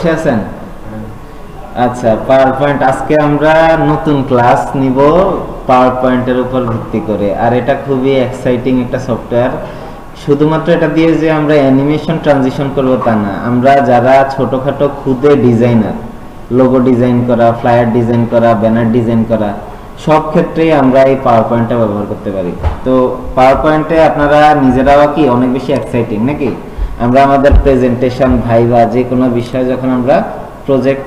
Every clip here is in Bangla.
বসে আছেন? আচ্ছা, পাওয়ার পয়েন্ট আজকে আমরা নতুন ক্লাস নিব পাওয়ার পয়েন্টের উপর ভিত্তি করে। আর এটা খুবই এক্সাইটিং একটা সফটওয়্যার। শুধুমাত্র এটা দিয়ে যে আমরা অ্যানিমেশন ট্রানজিশন করব তা না, আমরা যারা ছোটখাটো খুদে ডিজাইনার, লোগো ডিজাইন করা, ফ্লায়ার ডিজাইন করা, ব্যানার ডিজাইন করা, সব ক্ষেত্রেই আমরা এই পাওয়ার পয়েন্টটা ব্যবহার করতে পারি। তো পাওয়ার পয়েন্টে আপনারা নিজেরাও কি অনেক বেশি এক্সাইটিং নাকি? আমরা আমাদের প্রেজেন্টেশন, ভাইবা, যে কোনো বিষয় যখন আমরা প্রজেক্ট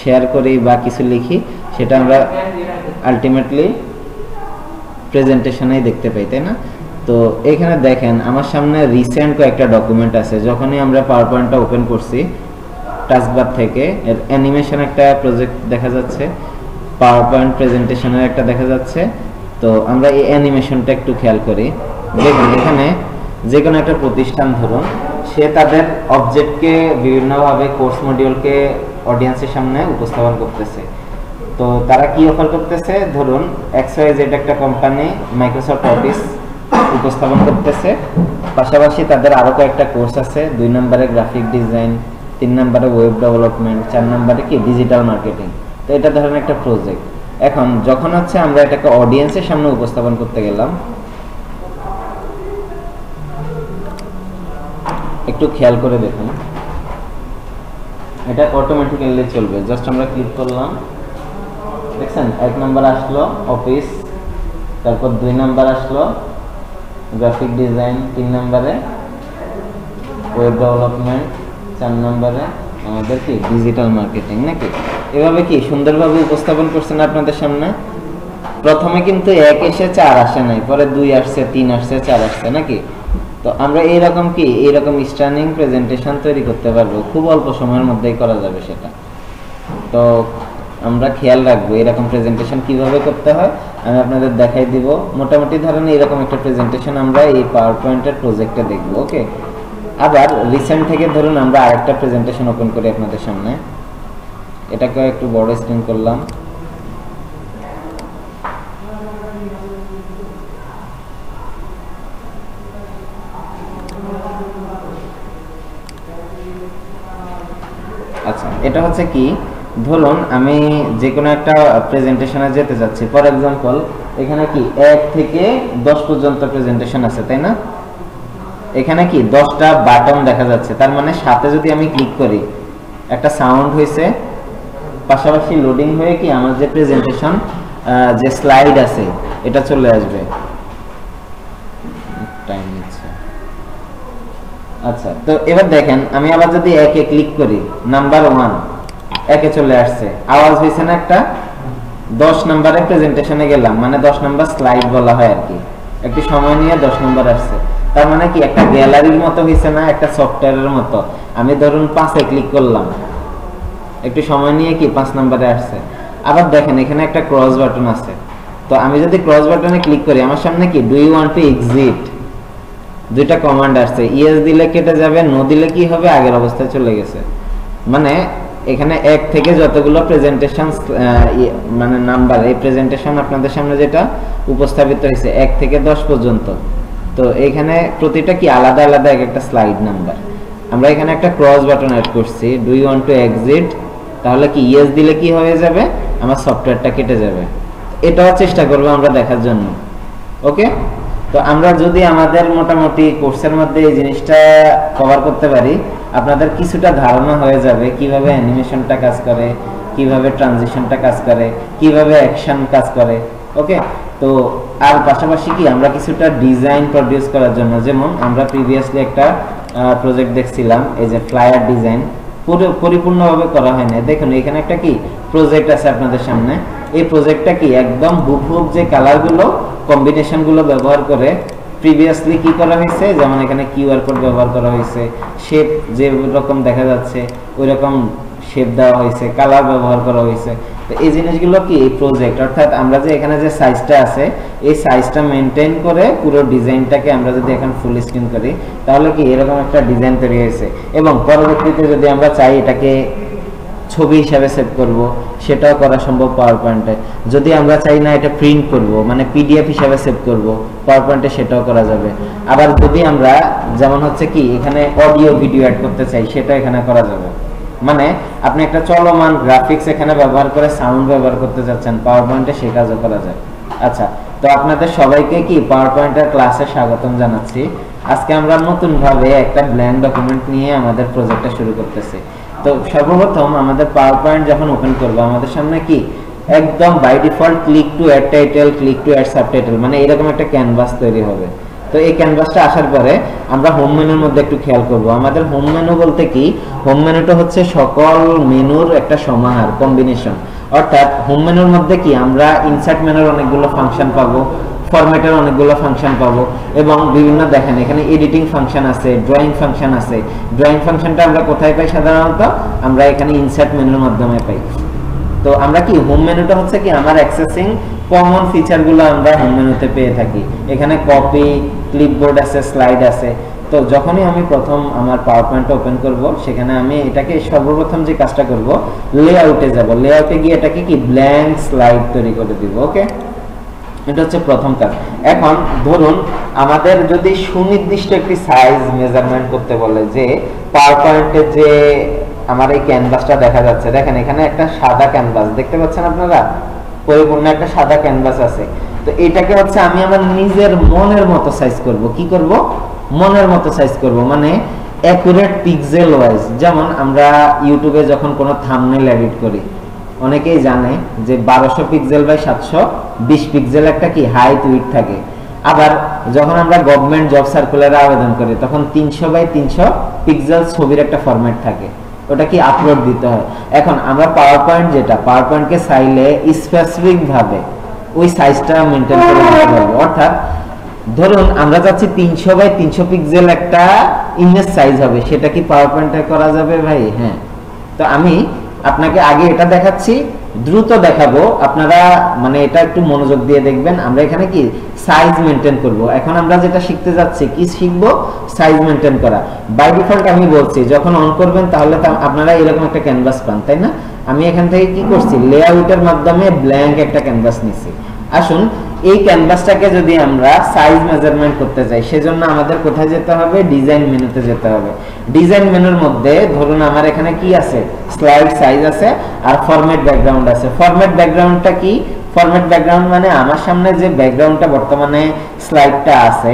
শেয়ার করি বা কিছু লিখি, সেটা আমরা আলটিমেটলি প্রেজেন্টেশনেই দেখতে পাই, তাই না? তো এখানে দেখেন আমার সামনে রিসেন্ট কয়েকটা ডকুমেন্ট আছে। যখনই আমরা পাওয়ার পয়েন্টটা ওপেন করছি টাস্কবার থেকে, এর অ্যানিমেশন একটা প্রজেক্ট দেখা যাচ্ছে, পাওয়ার পয়েন্ট প্রেজেন্টেশনের একটা দেখা যাচ্ছে। তো আমরা এই অ্যানিমেশনটা একটু খেয়াল করি। দেখুন এখানে যে কোনো একটা প্রতিষ্ঠান ধরুন, সে তাদের অবজেক্টকে বিভিন্নভাবে কোর্স মডিউলকে অডিয়েন্সের সামনে উপস্থাপন করতেছে। তো তারা কি অফার করতেছে? ধরুন XYZ একটা কোম্পানি মাইক্রোসফট অফিস উপস্থাপন করতেছে, পাশাপাশি তাদের আরও কয়েকটা কোর্স আছে। 2 নম্বরে গ্রাফিক ডিজাইন, 3 নম্বরে ওয়েব ডেভেলপমেন্ট, 4 নম্বরে কি ডিজিটাল মার্কেটিং। তো এটা ধরেন একটা প্রজেক্ট। এখন যখন হচ্ছে আমরা এটাকে অডিয়েন্সের সামনে উপস্থাপন করতে গেলাম, একটু খেয়াল করে দেখুন, এটা অটোমেটিক্যালি চলবে। জাস্ট আমরা ক্লিক করলাম, দেখছেন 1 নম্বর আসলো অফিস, তারপর 2 নম্বর আসলো গ্রাফিক ডিজাইন, 3 নম্বরে ওয়েব ডেভেলপমেন্ট, 4 নম্বরে আমাদের কি ডিজিটাল মার্কেটিং নাকি? এভাবে কি সুন্দরভাবে উপস্থাপন করছেন আপনাদের সামনে। প্রথমে কিন্তু 1 এসে 4 আসে নাই, পরে 2 আসছে, 3 আসছে, 4 আসছে নাকি? তো আমরা এইরকম স্টার্নিং প্রেজেন্টেশন তৈরি করতে পারবো, খুব অল্প সময়ের মধ্যেই করা যাবে সেটা। তো আমরা খেয়াল রাখবো এরকম প্রেজেন্টেশন কিভাবে করতে হয়, আমি আপনাদের দেখাই দিব। মোটামুটি ধরেন এরকম একটা প্রেজেন্টেশন আমরা এই পাওয়ার পয়েন্টের প্রজেক্টে দেখবো। ওকে, আবার রিসেন্ট থেকে ধরুন আমরা আরেকটা প্রেজেন্টেশন ওপেন করি আপনাদের সামনে। এটাকে একটু বড় স্ক্রিন করলাম। আচ্ছা, এটা হচ্ছে কি, ধরুন আমি যে কোনো একটা প্রেজেন্টেশনে যেতে যাচ্ছি। ফর এক্সাম্পল এখানে কি 1 থেকে 10 পর্যন্ত প্রেজেন্টেশন আছে, তাই না? এখানে কি 10টা বাটন দেখা যাচ্ছে, তার মানে সাথে যদি আমি ক্লিক করি একটা সাউন্ড হয়েছে, পাশাপাশি লোডিং হয়ে কি আমার যে প্রেজেন্টেশন, যে স্লাইড আছে এটা চলে আসবে। টাইম নিচ্ছে। আচ্ছা, তো এবার দেখেন আমি আবার যদি 1 এ ক্লিক করি, নাম্বার 1 1 এ চলে আসছে, আওয়াজ হয়েছে না একটা। 10 নম্বরে প্রেজেন্টেশনে গেলাম, মানে 10 নম্বর স্লাইড বলা হয় আর কি। একটু সময় নিয়ে 10 নম্বর আসছে, তার মানে কি একটা গ্যালারির মতো হয়েছে না, একটা সফটওয়্যারের মতো। আমি ধরুন 5 এ ক্লিক করলাম, একটু সময় নিয়ে কি 5 নম্বরে আসছে। আবার দেখেন এখানে একটা ক্রস বাটন আছে। তো আমি যদি ক্রস বাটনে ক্লিক করি, আমার সামনে কি do you want to exit, দুইটা কমান্ড আসছে। ইয়েস দিলে কেটে যাবে, নো দিলে কি হবে, আগের অবস্থায় চলে গেছে। মানে এখানে 1 থেকে যতগুলো প্রেজেন্টেশন মানে নাম্বার, এই প্রেজেন্টেশন আপনাদের সামনে যেটা উপস্থাপিত হয়েছে 1 থেকে 10 পর্যন্ত, তো এখানে প্রতিটা কি আলাদা আলাদা একটা স্লাইড নাম্বার। আমরা এখানে একটা ক্রস বাটন অ্যাড করছি, do you want to exit, তাহলে কি ইয়েস দিলে কি হয়ে যাবে, আমার সফটওয়্যারটা কেটে যাবে। এটাও চেষ্টা করবো আমরা দেখার জন্য। ওকে, তো আমরা যদি আমাদের মোটামুটি কোর্সের মধ্যে এই জিনিসটা কভার করতে পারি, আপনাদের কিছুটা ধারণা হয়ে যাবে কিভাবে অ্যানিমেশনটা কাজ করে, কিভাবে ট্রানজিশনটা কাজ করে, কিভাবে অ্যাকশন কাজ করে। ওকে, তো আর পাশাপাশি কি আমরা কিছুটা ডিজাইন প্রডিউস করার জন্য, যেমন আমরা প্রিভিয়াসলি একটা প্রজেক্ট দেখছিলাম, এই যে ফ্লায়ার ডিজাইন পরিপূর্ণভাবে করা হয় না। দেখুন এখানে একটা কি প্রজেক্ট আছে আপনাদের সামনে। এই প্রজেক্টটা কি একদম হুবহুব যে কালারগুলো, কম্বিনেশনগুলো ব্যবহার করে প্রিভিয়াসলি কি করা হয়েছে, যেমন এখানে কিউআর কোড ব্যবহার করা হয়েছে, শেপ যে রকম দেখা যাচ্ছে ওই রকম শেপ দেওয়া হয়েছে, কালার ব্যবহার করা হয়েছে। তো এই জিনিসগুলো কি এই প্রজেক্ট, অর্থাৎ আমরা যে এখানে যে সাইজটা আছে এই সাইজটা মেনটেন করে পুরো ডিজাইনটাকে আমরা যদি এখন ফুল স্ক্রিন করি, তাহলে কি এরকম একটা ডিজাইন তৈরি হয়েছে। এবং পরবর্তীতে যদি আমরা চাই এটাকে ছবি হিসাবে সেভ করব, সেটাও করা সম্ভব পাওয়ার পয়েন্টে। যদি আমরা চাই না এটা প্রিন্ট করব, মানে পিডিএফ হিসাবে সেভ করব, পাওয়ার পয়েন্টে সেটাও করা যাবে। আবার যদি আমরা যেমন হচ্ছে কি এখানে অডিও ভিডিও অ্যাড করতে চাই, সেটা এখানে করা যাবে। মানে আপনি একটা চলমান গ্রাফিক্স এখানে ব্যবহার করে সাউন্ড ব্যবহার করতে যাচ্ছেন, পাওয়ার পয়েন্টে সে কাজও করা যায়। আচ্ছা, তো আপনাদের সবাইকে কি পাওয়ার পয়েন্টের ক্লাসে স্বাগতম জানাচ্ছি। আজকে আমরা নতুন ভাবে একটা ব্ল্যাঙ্ক ডকুমেন্ট নিয়ে আমাদের প্রজেক্টটা শুরু করতেছি। তো সর্বপ্রথম আমাদের পাওয়ার পয়েন্ট যখন ওপেন করব, আমাদের সামনে কি একদম by default click to add title, click to add subtitle, মানে এরকম একটা ক্যানভাস তৈরি হবে। তো এই ক্যানভাসটা আসার পরে আমরা হোম মেনুর মধ্যে একটু খেয়াল করব। আমাদের হোম মেনু বলতে কি, হোম মেনুটা হচ্ছে সকল মেনুর একটা সমাহার, কম্বিনেশন। অর্থাৎ হোম মেনুর মধ্যে কি আমরা ইনসার্ট মেনুর অনেকগুলো ফাংশন পাবো, ফরম্যাটের অনেকগুলো ফাংশন পাবো, এবং বিভিন্ন দেখেন এখানে এডিটিং ফাংশন আছে, ড্রয়িং ফাংশন আছে। ড্রয়িং ফাংশনটা আমরা কোথায় পাই সাধারণত? আমরা এখানে ইনসার্ট মেনুর মাধ্যমে পাই। তো আমরা কি হোম মেনুটা হচ্ছে কি আমার অ্যাক্সেসিং কমন ফিচারগুলো আমরা হোম মেনুতে পেয়ে থাকি। এখানে কপি, ক্লিপবোর্ড আছে, স্লাইড আছে। তো যখনই আমি প্রথম আমার পাওয়ার পয়েন্ট ওপেন করব, সেখানে আমি এটাকে সর্বপ্রথম যে কাজটা করব, লেআউটে যাব। লেআউটে গিয়ে এটাকে কি ব্ল্যাঙ্ক স্লাইড তৈরি করে দিব। ওকে, এটা হচ্ছে প্রথম কাজ। এখন ধরুন আমাদের যদি সুনির্দিষ্ট একটি সাইজ মেজারমেন্ট করতে বলে, যে পাওয়ার পয়েন্টে যে আমার এই ক্যানভাসটা দেখা যাচ্ছে, দেখেন এখানে একটা সাদা ক্যানভাস দেখতে পাচ্ছেন আপনারা, পরিপূর্ণ একটা সাদা ক্যানভাস আছে। তো এটাকে হচ্ছে আমি আমার নিজের মনের মতো সাইজ করব। কি করব? মনের মতো সাইজ করব, মানে অ্যাকুরেট পিক্সেল ওয়াইজ। যেমন আমরা ইউটিউবে যখন কোনো থাম্বনেল এডিট করি, অনেকেই জানে যে 1200 পিক্সেল বাই 720 পিক্সেল একটা কি হাইট উইডথ থাকে। আবার যখন আমরা গভর্নমেন্ট জব সার্কুলারে আবেদন করি, তখন 300 বাই 300 পিক্সেল ছবির একটা ফরম্যাট থাকে, ওটা কি আপলোড দিতে হয়। এখন আমরা পাওয়ার পয়েন্ট যেটা, পাওয়ার পয়েন্টকে চাইলে স্পেসিফিক ভাবে ওই সাইজটা মেনটেন করে দিতে পারবো। অর্থাৎ ধরুন আমরা চাচ্ছি 300 বাই 300 পিক্সেল একটা ইমেজ সাইজ হবে, সেটা কি পাওয়ার পয়েন্টে করা যাবে ভাই? হ্যাঁ। তো আমি আপনাকে আগে এটা দেখাচ্ছি, দ্রুত দেখাবো, আপনারা মানে এটা একটু মনোযোগ দিয়ে দেখবেন। আমরা এখানে কি সাইজ মেনটেন করব। এখন আমরা যেটা শিখতে যাচ্ছি, কি শিখবো? সাইজ মেনটেন করা। বাই ডিফল্ট আমি বলছি যখন অন করবেন তাহলে আপনারা এরকম একটা ক্যানভাস পান, তাই না? আমি এখান থেকে কি করছি, লেআউটের মাধ্যমে ব্ল্যাঙ্ক একটা ক্যানভাস নিছি। আসুন এই ক্যানভাসটাকে যদি আমরা সাইজ মেজারমেন্ট করতে চাই, সেজন্য আমাদের কোথায় যেতে হবে? ডিজাইন মেনুতে যেতে হবে। ডিজাইন মেনুর মধ্যে ধরুন আমার এখানে কি আছে, স্লাইড সাইজ আছে, আর ফরম্যাট ব্যাকগ্রাউন্ড আছে। ফরম্যাট ব্যাকগ্রাউন্ডটা কি? ফরম্যাট ব্যাকগ্রাউন্ড মানে আমার সামনে যে ব্যাকগ্রাউন্ডটা বর্তমানে স্লাইডটা আছে,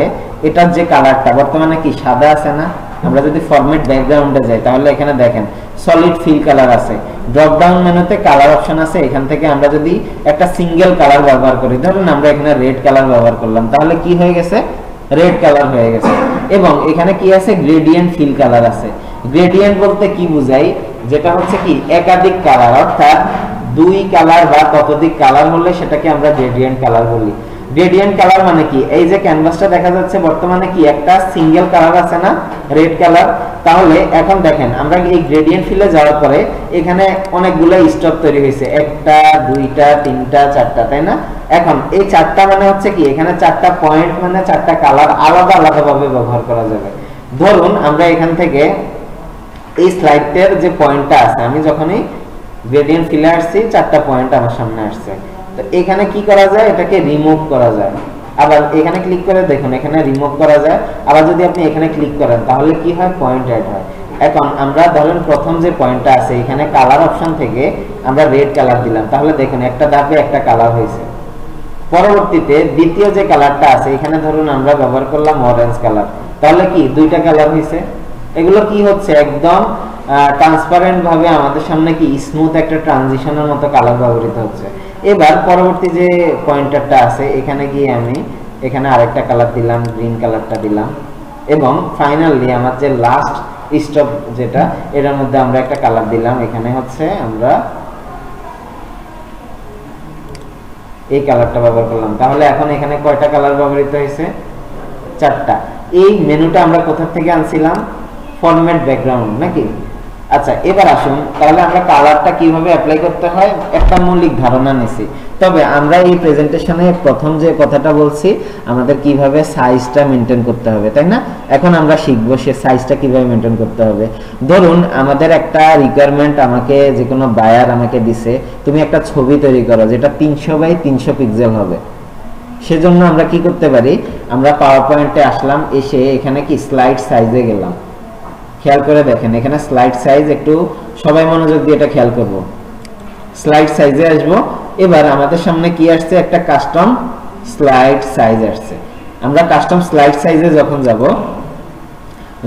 এটার যে কালারটা বর্তমানে কি সাদা আছে না? আমরা যদি ফরম্যাট ব্যাকগ্রাউন্ডে যাই, তাহলে এখানে দেখেন সলিড ফিল কালার আছে। ড্রপ ডাউন মেনুতে কালার অপশন আছে, এখান থেকে আমরা যদি একটা সিঙ্গেল কালার ব্যবহার করি, ধরুন আমরা এখানে রেড কালার ব্যবহার করলাম, তাহলে কি হয়ে গেছে? রেড কালার হয়ে গেছে। এবং এখানে কি আছে? গ্রেডিয়েন্ট ফিল কালার আছে। গ্রেডিয়েন্ট বলতে কি বুঝাই? যেটা হচ্ছে কি একাধিক কালার, অর্থাৎ দুই কালার বা ততোধিক কালার হলে সেটাকে আমরা গ্রেডিয়েন্ট কালার বলি। গ্রেডিয়েন্ট কালার মানে কি? এই যে ক্যানভাসটা দেখা যাচ্ছে বর্তমানে কি একটা সিঙ্গেল কালার আছে না, রেড কালার। তাহলে এখন দেখেন আমরা এই গ্রেডিয়েন্ট ফিলে যাওয়ার পরে এখানে অনেকগুলো স্টপ তৈরি হয়েছে, একটা, দুইটা, তিনটা, চারটা, তাই না? এখন এই চারটা মানে হচ্ছে কি, এখানে চারটা পয়েন্ট মানে চারটা কালার আলাদা আলাদা ভাবে ব্যবহার করা যাবে। ধরুন আমরা এখান থেকে এই স্লাইডের যে পয়েন্টটা আছে, আমি যখনই গ্রেডিয়েন্ট ফিলে আসছি, চারটা পয়েন্ট আমার সামনে আসছে। তো এখানে কি করা যায়? এটাকে রিমুভ করা যায়। আবার এখানে ক্লিক করে দেখুন, এখানে রিমুভ করা যায়। আবার যদি আপনি এখানে ক্লিক করেন, তাহলে কি হয়? পয়েন্ট অ্যাড হয়। এখন আমরা ধরেন প্রথম যে পয়েন্টটা আছে, এখানে কালার অপশন থেকে আমরা রেড কালার দিলাম, তাহলে দেখুন একটা ধাপে একটা কালার হয়েছে। পরবর্তীতে দ্বিতীয় যে কালারটা আছে, এখানে ধরুন আমরা ব্যবহার করলাম অরেঞ্জ কালার, তাহলে কি দুইটা কালার হয়েছে। এগুলো কি হচ্ছে? একদম ট্রান্সপারেন্ট ভাবে আমাদের সামনে কি স্মুথ একটা ট্রানজিশনের মতো কালার ব্যবহৃত হচ্ছে। এবার পরবর্তী যে পয়েন্টারটা আছে, এখানে গিয়ে আমি এখানে আরেকটা কালার দিলাম, গ্রিন কালারটা দিলাম, এবং ফাইনালি আমার যে লাস্ট স্টপ যেটা, এটার মধ্যে আমরা একটা কালার দিলাম। এখানে হচ্ছে আমরা এই কালারটা ব্যবহার করলাম। তাহলে এখন এখানে কয়টা কালার ব্যবহৃত হয়েছে? চারটা। এই মেনুটা আমরা কোথা থেকে আনছিলাম? ফরম্যাট ব্যাকগ্রাউন্ড নাকি? আচ্ছা, এবার আসুন তাহলে আমরা কালারটা কিভাবে অ্যাপ্লাই করতে হয় একটা মৌলিক ধারণা নিছি। তবে আমরা এই প্রেজেন্টেশনে প্রথম যে কথাটা বলছি, আমাদের কিভাবে সাইজটা মেনটেন করতে হবে, তাই না? এখন আমরা শিখবো সে সাইজটা কিভাবে মেনটেন করতে হবে। ধরুন আমাদের একটা রিকোয়ারমেন্ট, আমাকে যে কোনো বায়ার আমাকে দিছে, তুমি একটা ছবি তৈরি করো যেটা 300 বাই 300 পিক্সেল হবে। সেজন্য আমরা কি করতে পারি? আমরা পাওয়ার পয়েন্টে আসলাম, এসে এখানে কি স্লাইড সাইজে গেলাম। খেয়াল করে দেখেন এখানে স্লাইড সাইজ, একটু সবাই মনোযোগ দিয়ে এটা খেয়াল করব। স্লাইড সাইজে আসবো। এবার আমাদের সামনে কি আসছে, একটা কাস্টম স্লাইড সাইজ আসছে। আমরা কাস্টম স্লাইড সাইজে যখন যাব,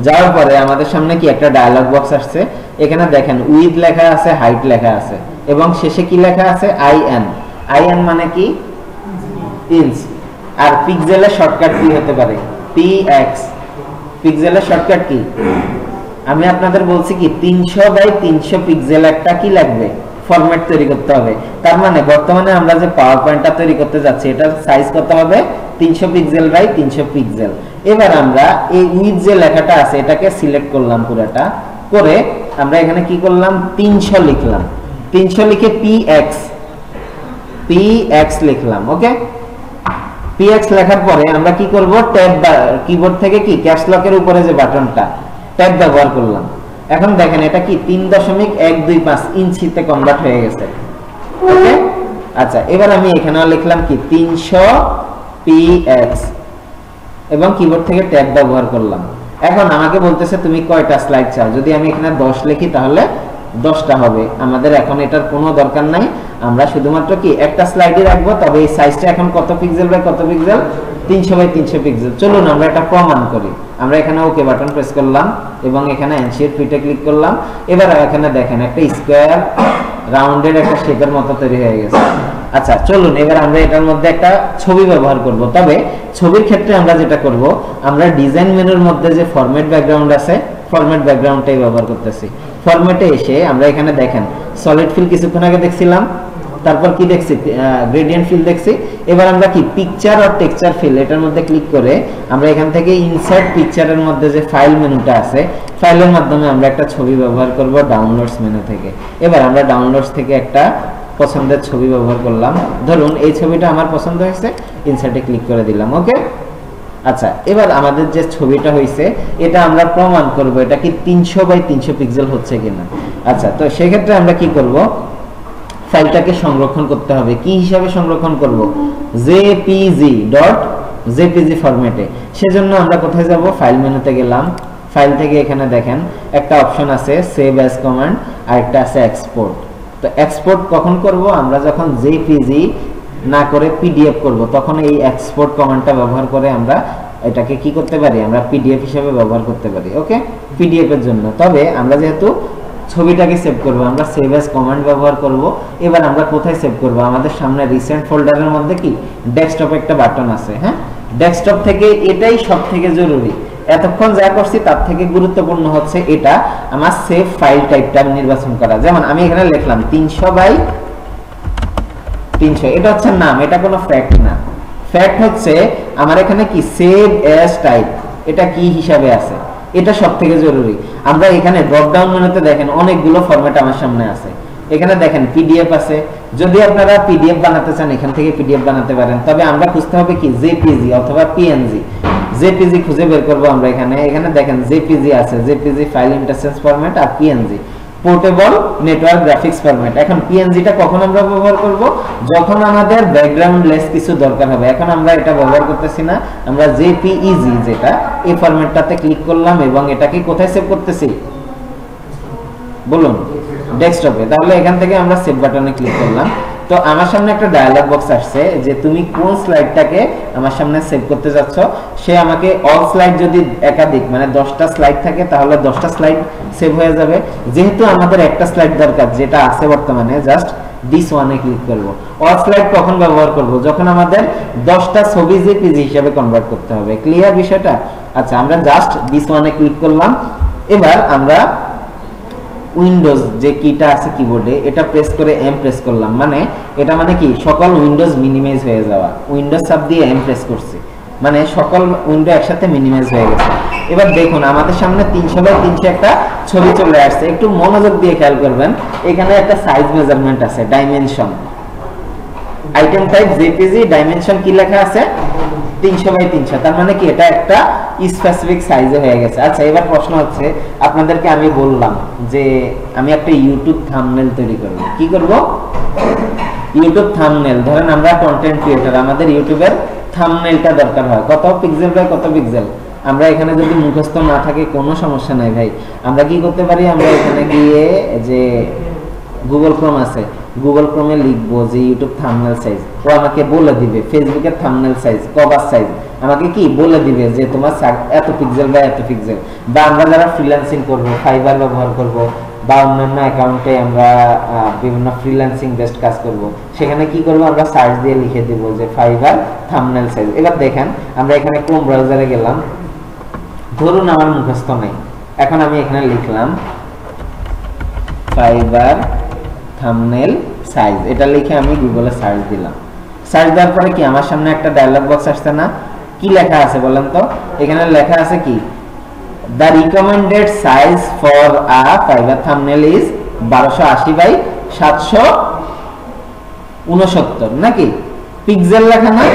যাওয়ার পরে আমাদের সামনে কি একটা ডায়লগ বক্স আসছে। এখানে দেখেন উইথ লেখা আছে, হাইট লেখা আছে এবং শেষে কি লেখা আছে, IN। IN মানে কি, ইঞ্চ। আর পিক্সেলের শর্টকাট কি হতে পারে, PX। পিক্সেলের শর্টকাট কি, আমি আপনাদের বলছি কি 300 বাই 300 পিক্সেল একটা কি লাগবে, ফরম্যাট তৈরি করতে হবে। তার মানে বর্তমানে আমরা যে পাওয়ার পয়েন্টটা তৈরি করতে যাচ্ছি এটার সাইজ কত হবে, 300 পিক্সেল বাই 300 পিক্সেল। এবার আমরা এই উইথ যে লেখাটা আছে এটাকে সিলেক্ট করলাম পুরোটা, করে আমরা এখানে কি করলাম, 300 লিখলাম। 300 লিখে PX লিখলাম। ওকে, PX লেখার পরে আমরা কি করব, ট্যাব কিবোর্ড থেকে কি ক্যাপস লকের উপরে যে বাটনটা, ট্যাব ব্যবহার করলাম। এখন দেখেন এটা কি 3.125 ইঞ্চিতে কনভার্ট হয়ে গেছে। ওকে, আচ্ছা এবার আমি এখানেও লিখলাম কি 300 PX এবং কিবোর্ড থেকে ট্যাব ব্যবহার করলাম। এখন আমাকে বলতেছে তুমি কয়টা স্লাইড চাও, যদি আমি এখানে 10 লিখি তাহলে 10টা হবে। আমাদের এখন এটার কোনো দরকার নাই, আমরা শুধুমাত্র কি একটা স্লাইডে রাখবো। তবে এই সাইজটা এখন কত পিক্সেল বাই কত পিক্সেল, 300 বাই 300 পিক্সেল। চলুন আমরা এটা প্রমাণ করি। আমরা এখানে ওকে বাটন প্রেস করলাম এবং এখানে এনশিট ফিটে ক্লিক করলাম। এবার এখানে দেখেন একটা স্কয়ার রাউন্ডের একটা শেপের মতো তৈরি হয়ে গেছে। আচ্ছা চলুন এবার আমরা এটার মধ্যে একটা ছবি ব্যবহার করব। তবে ছবির ক্ষেত্রে আমরা যেটা করব, আমরা ডিজাইন মেনুর মধ্যে যে ফরম্যাট ব্যাকগ্রাউন্ড আছে, ফরম্যাট ব্যাকগ্রাউন্ডটাই ব্যবহার করতেছি। ফরম্যাটে এসে আমরা এখানে দেখেন সলিড ফিল কিছুক্ষণ আগে দেখছিলাম, তারপর কি দেখছি, গ্রেডিয়েন্ট ফিল দেখছি। এবার আমরা কি পিকচার আর টেক্সচার ফিল, এটার মধ্যে ক্লিক করে আমরা এখান থেকে ইনসার্ট পিকচারের মধ্যে যে ফাইল মেনুটা আছে, ফাইলের মাধ্যমে আমরা একটা ছবি ব্যবহার করব ডাউনলোডস মেনু থেকে। এবার আমরা ডাউনলোডস থেকে একটা পছন্দের ছবি ব্যবহার করলাম। ধরুন এই ছবিটা আমার পছন্দ হয়েছে, ইনসার্টে ক্লিক করে দিলাম। ওকে, আচ্ছা এবার আমাদের যে ছবিটা হয়েছে এটা আমরা প্রমাণ করব এটা কি 300 বাই 300 পিক্সেল হচ্ছে কিনা। আচ্ছা তো সেক্ষেত্রে আমরা কি করব, ফাইলটাকে সংরক্ষণ করতে হবে। কি হিসাবে সংরক্ষণ করব, jpg ফরম্যাটে। সেজন্য আমরা কোথায় যাব, ফাইল মেনুতে গেলাম। ফাইল থেকে এখানে দেখেন একটা অপশন আছে সেভ অ্যাজ কমান্ড, আর একটা আছে এক্সপোর্ট। তো এক্সপোর্ট কখন করব, আমরা যখন jpg না করে পিডিএফ করব, তখন এই এক্সপোর্ট কমান্ডটা ব্যবহার করে আমরা এটাকে কি করতে পারি, আমরা পিডিএফ হিসেবে ব্যবহার করতে পারি। ওকে, পিডিএফ এর জন্য। তবে আমরা যেহেতু ছবিটাকে সেভ করব, আমরা সেভ অ্যাজ কমান্ড ব্যবহার করব। এবার আমরা কোথায় সেভ করব, আমাদের সামনে রিসেন্ট ফোল্ডারের মধ্যে কি ডেস্কটপে একটা বাটন আছে। হ্যাঁ, ডেস্কটপ থেকে এটাই সবথেকে জরুরি। এতক্ষণ যা করছি তার থেকে গুরুত্বপূর্ণ হচ্ছে এটা আমার সেভ ফাইল টাইপটা নির্বাচন করা। যেমন আমি এখানে লিখলাম 300 বাই 300, এটা হচ্ছে নাম, এটা কোনো ফ্যাক্ট না। ফ্যাক্ট হচ্ছে আমার এখানে কি সেভ অ্যাজ টাইপ, এটা কি হিসাবে আছে, এটা সবথেকে জরুরি। আমরা এখানে ড্রপ ডাউন মেনুতে দেখেন অনেকগুলো ফরম্যাট আমার সামনে আছে। এখানে দেখেন পিডিএফ আছে, যদি আপনারা পিডিএফ বানাতে চান এখান থেকে পিডিএফ বানাতে পারেন। তবে আমরা খুঁজতে হবে কি জেপিজি অথবা পিএনজি। জেপিজি খুঁজে বের করব আমরা এখানে। এখানে দেখেন জেপিজি আছে, জেপিজি ফাইল ইন্টারচেঞ্জ ফরম্যাট, আর PNG portable network graphics format. এখন পিএনজিটা কখন আমরা ব্যবহার করব, যখন আমাদের ব্যাকগ্রাউন্ড লেস কিছু দরকার হবে। এখন আমরা এটা ব্যবহার করতেছি না, আমরা জেপিইজি যেটা এই ফরম্যাটটাতে ক্লিক করলাম এবং এটাকে কোথায় সেভ করতেছি বলুন, ডেস্কটপে। তাহলে এখান থেকে আমরা সেভ বাটনে ক্লিক করলাম। তো আমার সামনে একটা ডায়ালগ বক্স আসছে যে তুমি কোন স্লাইডটাকে আমার সামনে সেভ করতে যাচ্ছ। সে আমাকে অল স্লাইড যদি একাধিক মানে 10টা স্লাইড থাকে তাহলে 10টা স্লাইড সেভ হয়ে যাবে। যেহেতু আমাদের একটা স্লাইড দরকার যেটা আছে বর্তমানে, জাস্ট দিস ওয়ানে ক্লিক করব। অল স্লাইড কখন ব্যবহার করব, যখন আমাদের 10টা ছবি জেপিজি হিসেবে কনভার্ট করতে হবে। ক্লিয়ার বিষয়টা? আচ্ছা আমরা জাস্ট দিস ওয়ানে ক্লিক করলাম। এবার আমরা উইন্ডোজ যে কিটা আছে কিবোর্ডে এটা প্রেস করে এম প্রেস করলাম, মানে এটা মানে কি সকল উইন্ডোজ মিনিমাইজ হয়ে যাওয়া। উইন্ডোজ চাপ দিয়ে এম প্রেস করছি মানে সকল উইন্ডো একসাথে মিনিমাইজ হয়ে গেছে। এবার দেখুন আমাদের সামনে 300 বাই 300 একটা ছবি চলে আসছে। একটু মনোযোগ দিয়ে খেয়াল করবেন, এখানে একটা সাইজ মেজারমেন্ট আছে, dimension, item type JPG, dimension কি লেখা আছে 300 বাই 300। তার মানে কি এটা একটা স্পেসিফিক সাইজে হয়ে গেছে। আচ্ছা এবার প্রশ্ন হচ্ছে, আপনাদেরকে আমি বললাম যে আমি একটা ইউটিউব থাম্বনেল তৈরি করব। কি করব? YouTube thumbnail. ধরেন আমরা কন্টেন্ট ক্রিয়েটর, আমাদের ইউটিউবের থাম্বনেলটা দরকার হয় কত পিক্সেল বাই কত পিক্সেল, আমরা এখানে যদি মুখস্থ না থাকে কোনো সমস্যা নাই ভাই, আমরা কি করতে পারি, আমরা এখানে গিয়ে যে গুগল ক্রোম আছে, গুগল ক্রোমে লিখবো যে ইউটিউব থাম্বনেল সাইজ, ও আমাকে বলে দিবে ফেসবুকের থাম্বনেল সাইজ, কভার সাইজ আমাকে কি বলে দিবে যে তোমার এত পিক্সেল বা এত পিক্সেল। বা আমরা যারা ফ্রিল্যান্সিং করব, ফাইবার ব্যবহার করব বা অন্যান্য অ্যাকাউন্টে আমরা বিভিন্ন ফ্রিল্যান্সিং বেসড কাজ করব, সেখানে কি করব, আমরা সার্চ দিয়ে লিখে দেব যে ফাইবার থাম্বনেল সাইজ। এবার দেখেন আমরা এখানে ক্রোম ব্রাউজারে গেলাম, ধরুন আমার মুখস্থ নাই, এখন আমি এখানে লিখলাম ফাইবার থাম্বনেল সাইজ, এটা লিখে আমি গুগলে সার্চ দিলাম। সার্চ দেওয়ার পরে কি আমার সামনে একটা ডায়লগ বক্স আসছে না? কি লেখা আছে বলেন তো? এখানে লেখা আছে কি, the recommended size for a fiber thumbnail is 1280 by 769 নাকি পিক্সেল লেখা না?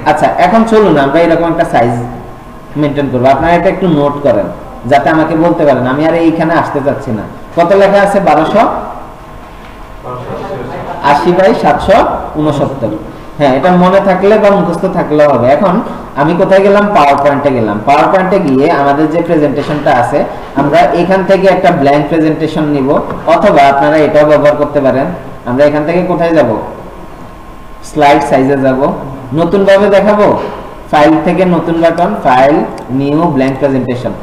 আচ্ছা এখন চলুন আমরা এরকম একটা সাইজ মেনটেন করব। আপনারা এটা একটু নোট করেন যাতে আমাকে বলতে পারেন, আমি আর এইখানে আসতে চাচ্ছি না। কত লেখা আছে? 1280 বাই 769। হ্যাঁ, এটা মনে থাকলে বা মুখস্থ থাকলেও হবে। এখন আমি কোথায় গেলাম? পাওয়ার পয়েন্টে গেলাম। পাওয়ার পয়েন্টে গিয়ে আমাদের যে প্রেজেন্টেশনটা আছে, আমরা এখান থেকে একটা ব্ল্যাঙ্ক প্রেজেন্টেশন নিব, অথবা আপনারা এটাও ব্যবহার করতে পারেন। আমরা এখান থেকে কোথায় যাব? স্লাইড সাইজে যাব। নতুন ভাবে দেখাবো, ফাইল থেকে নতুন button, file, new, blank presentation,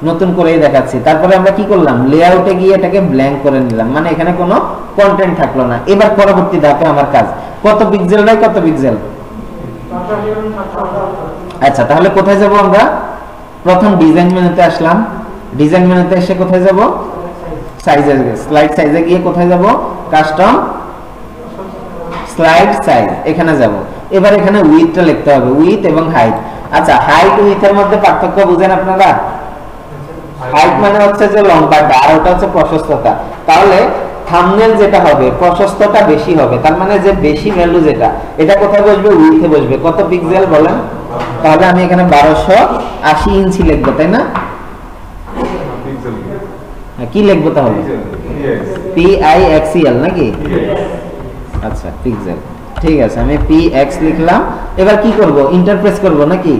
নতুন করেই দেখাচ্ছি। তারপরে আমরা কি করলাম? লেআউটে গিয়ে এটাকে ব্ল্যাঙ্ক করে নিলাম, মানে এখানে কোনো কন্টেন্ট থাকলো না। এবার পরবর্তী ধাপে আমার কাজ, কত পিক্সেল বাই কত পিক্সেল? আচ্ছা তাহলে কোথায় যাব আমরা? প্রথম ডিজাইন মেনুতে আসলাম, ডিজাইন মেনুতে এসে কোথায় যাব? সাইজে, স্লাইড সাইজে গিয়ে কোথায় যাব? কাস্টম স্লাইড সাইজ, এখানে যাব। এবার এখানে উইথটা লিখতে হবে, উইথ এবং হাইট। আচ্ছা হাইট উইথের মধ্যে পার্থক্য বুঝেন আপনারা? হাইট মানে হচ্ছে যে লম্বাটা, আর ওটা হচ্ছে প্রশস্ততা। তাহলে থাম্বনেল যেটা হবে প্রশস্ততা বেশি হবে, তার মানে যে বেশি ভ্যালু যেটা, এটা কোথায় বসবে? উইথে বসবে। কত পিক্সেল বলেন? তাহলে আমি এখানে 1280 ইঞ্চি লিখবো, তাই না? কি লিখবো তাহলে? PIXEL নাকি? আচ্ছা পিক্সেল, ঠিক আছে, আমি PX লিখলাম। এবার কি করব? ইন্টারপ্রেস করব নাকি?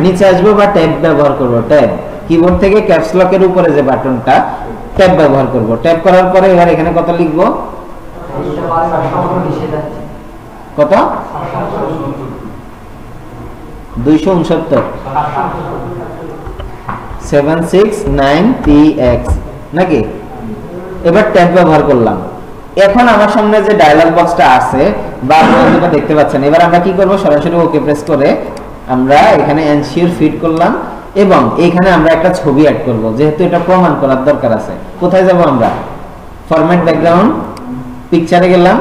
নিচে আসবো বা ট্যাব ব্যবহার করব। ট্যাব, কিবোর্ড থেকে ক্যাপস লকের উপরে যে বাটনটা, ট্যাব ব্যবহার করব। ট্যাব করার পরে এবার এখানে কত লিখব? কত? 269 769px নাকি? এবার ট্যাব ব্যবহার করলাম। এখন আমার সামনে যে ডায়লগ বক্সটা আছে বা আপনারা যেটা দেখতে পাচ্ছেন, এবার আমরা কি করব? সরাসরি ওকে প্রেস করে আমরা এখানে এনশিওর ফিট করলাম এবং এখানে আমরা একটা ছবি অ্যাড করব, যেহেতু এটা প্রমাণ করার দরকার আছে। কোথায় যাব আমরা? ফরম্যাট ব্যাকগ্রাউন্ড, পিকচারে গেলাম,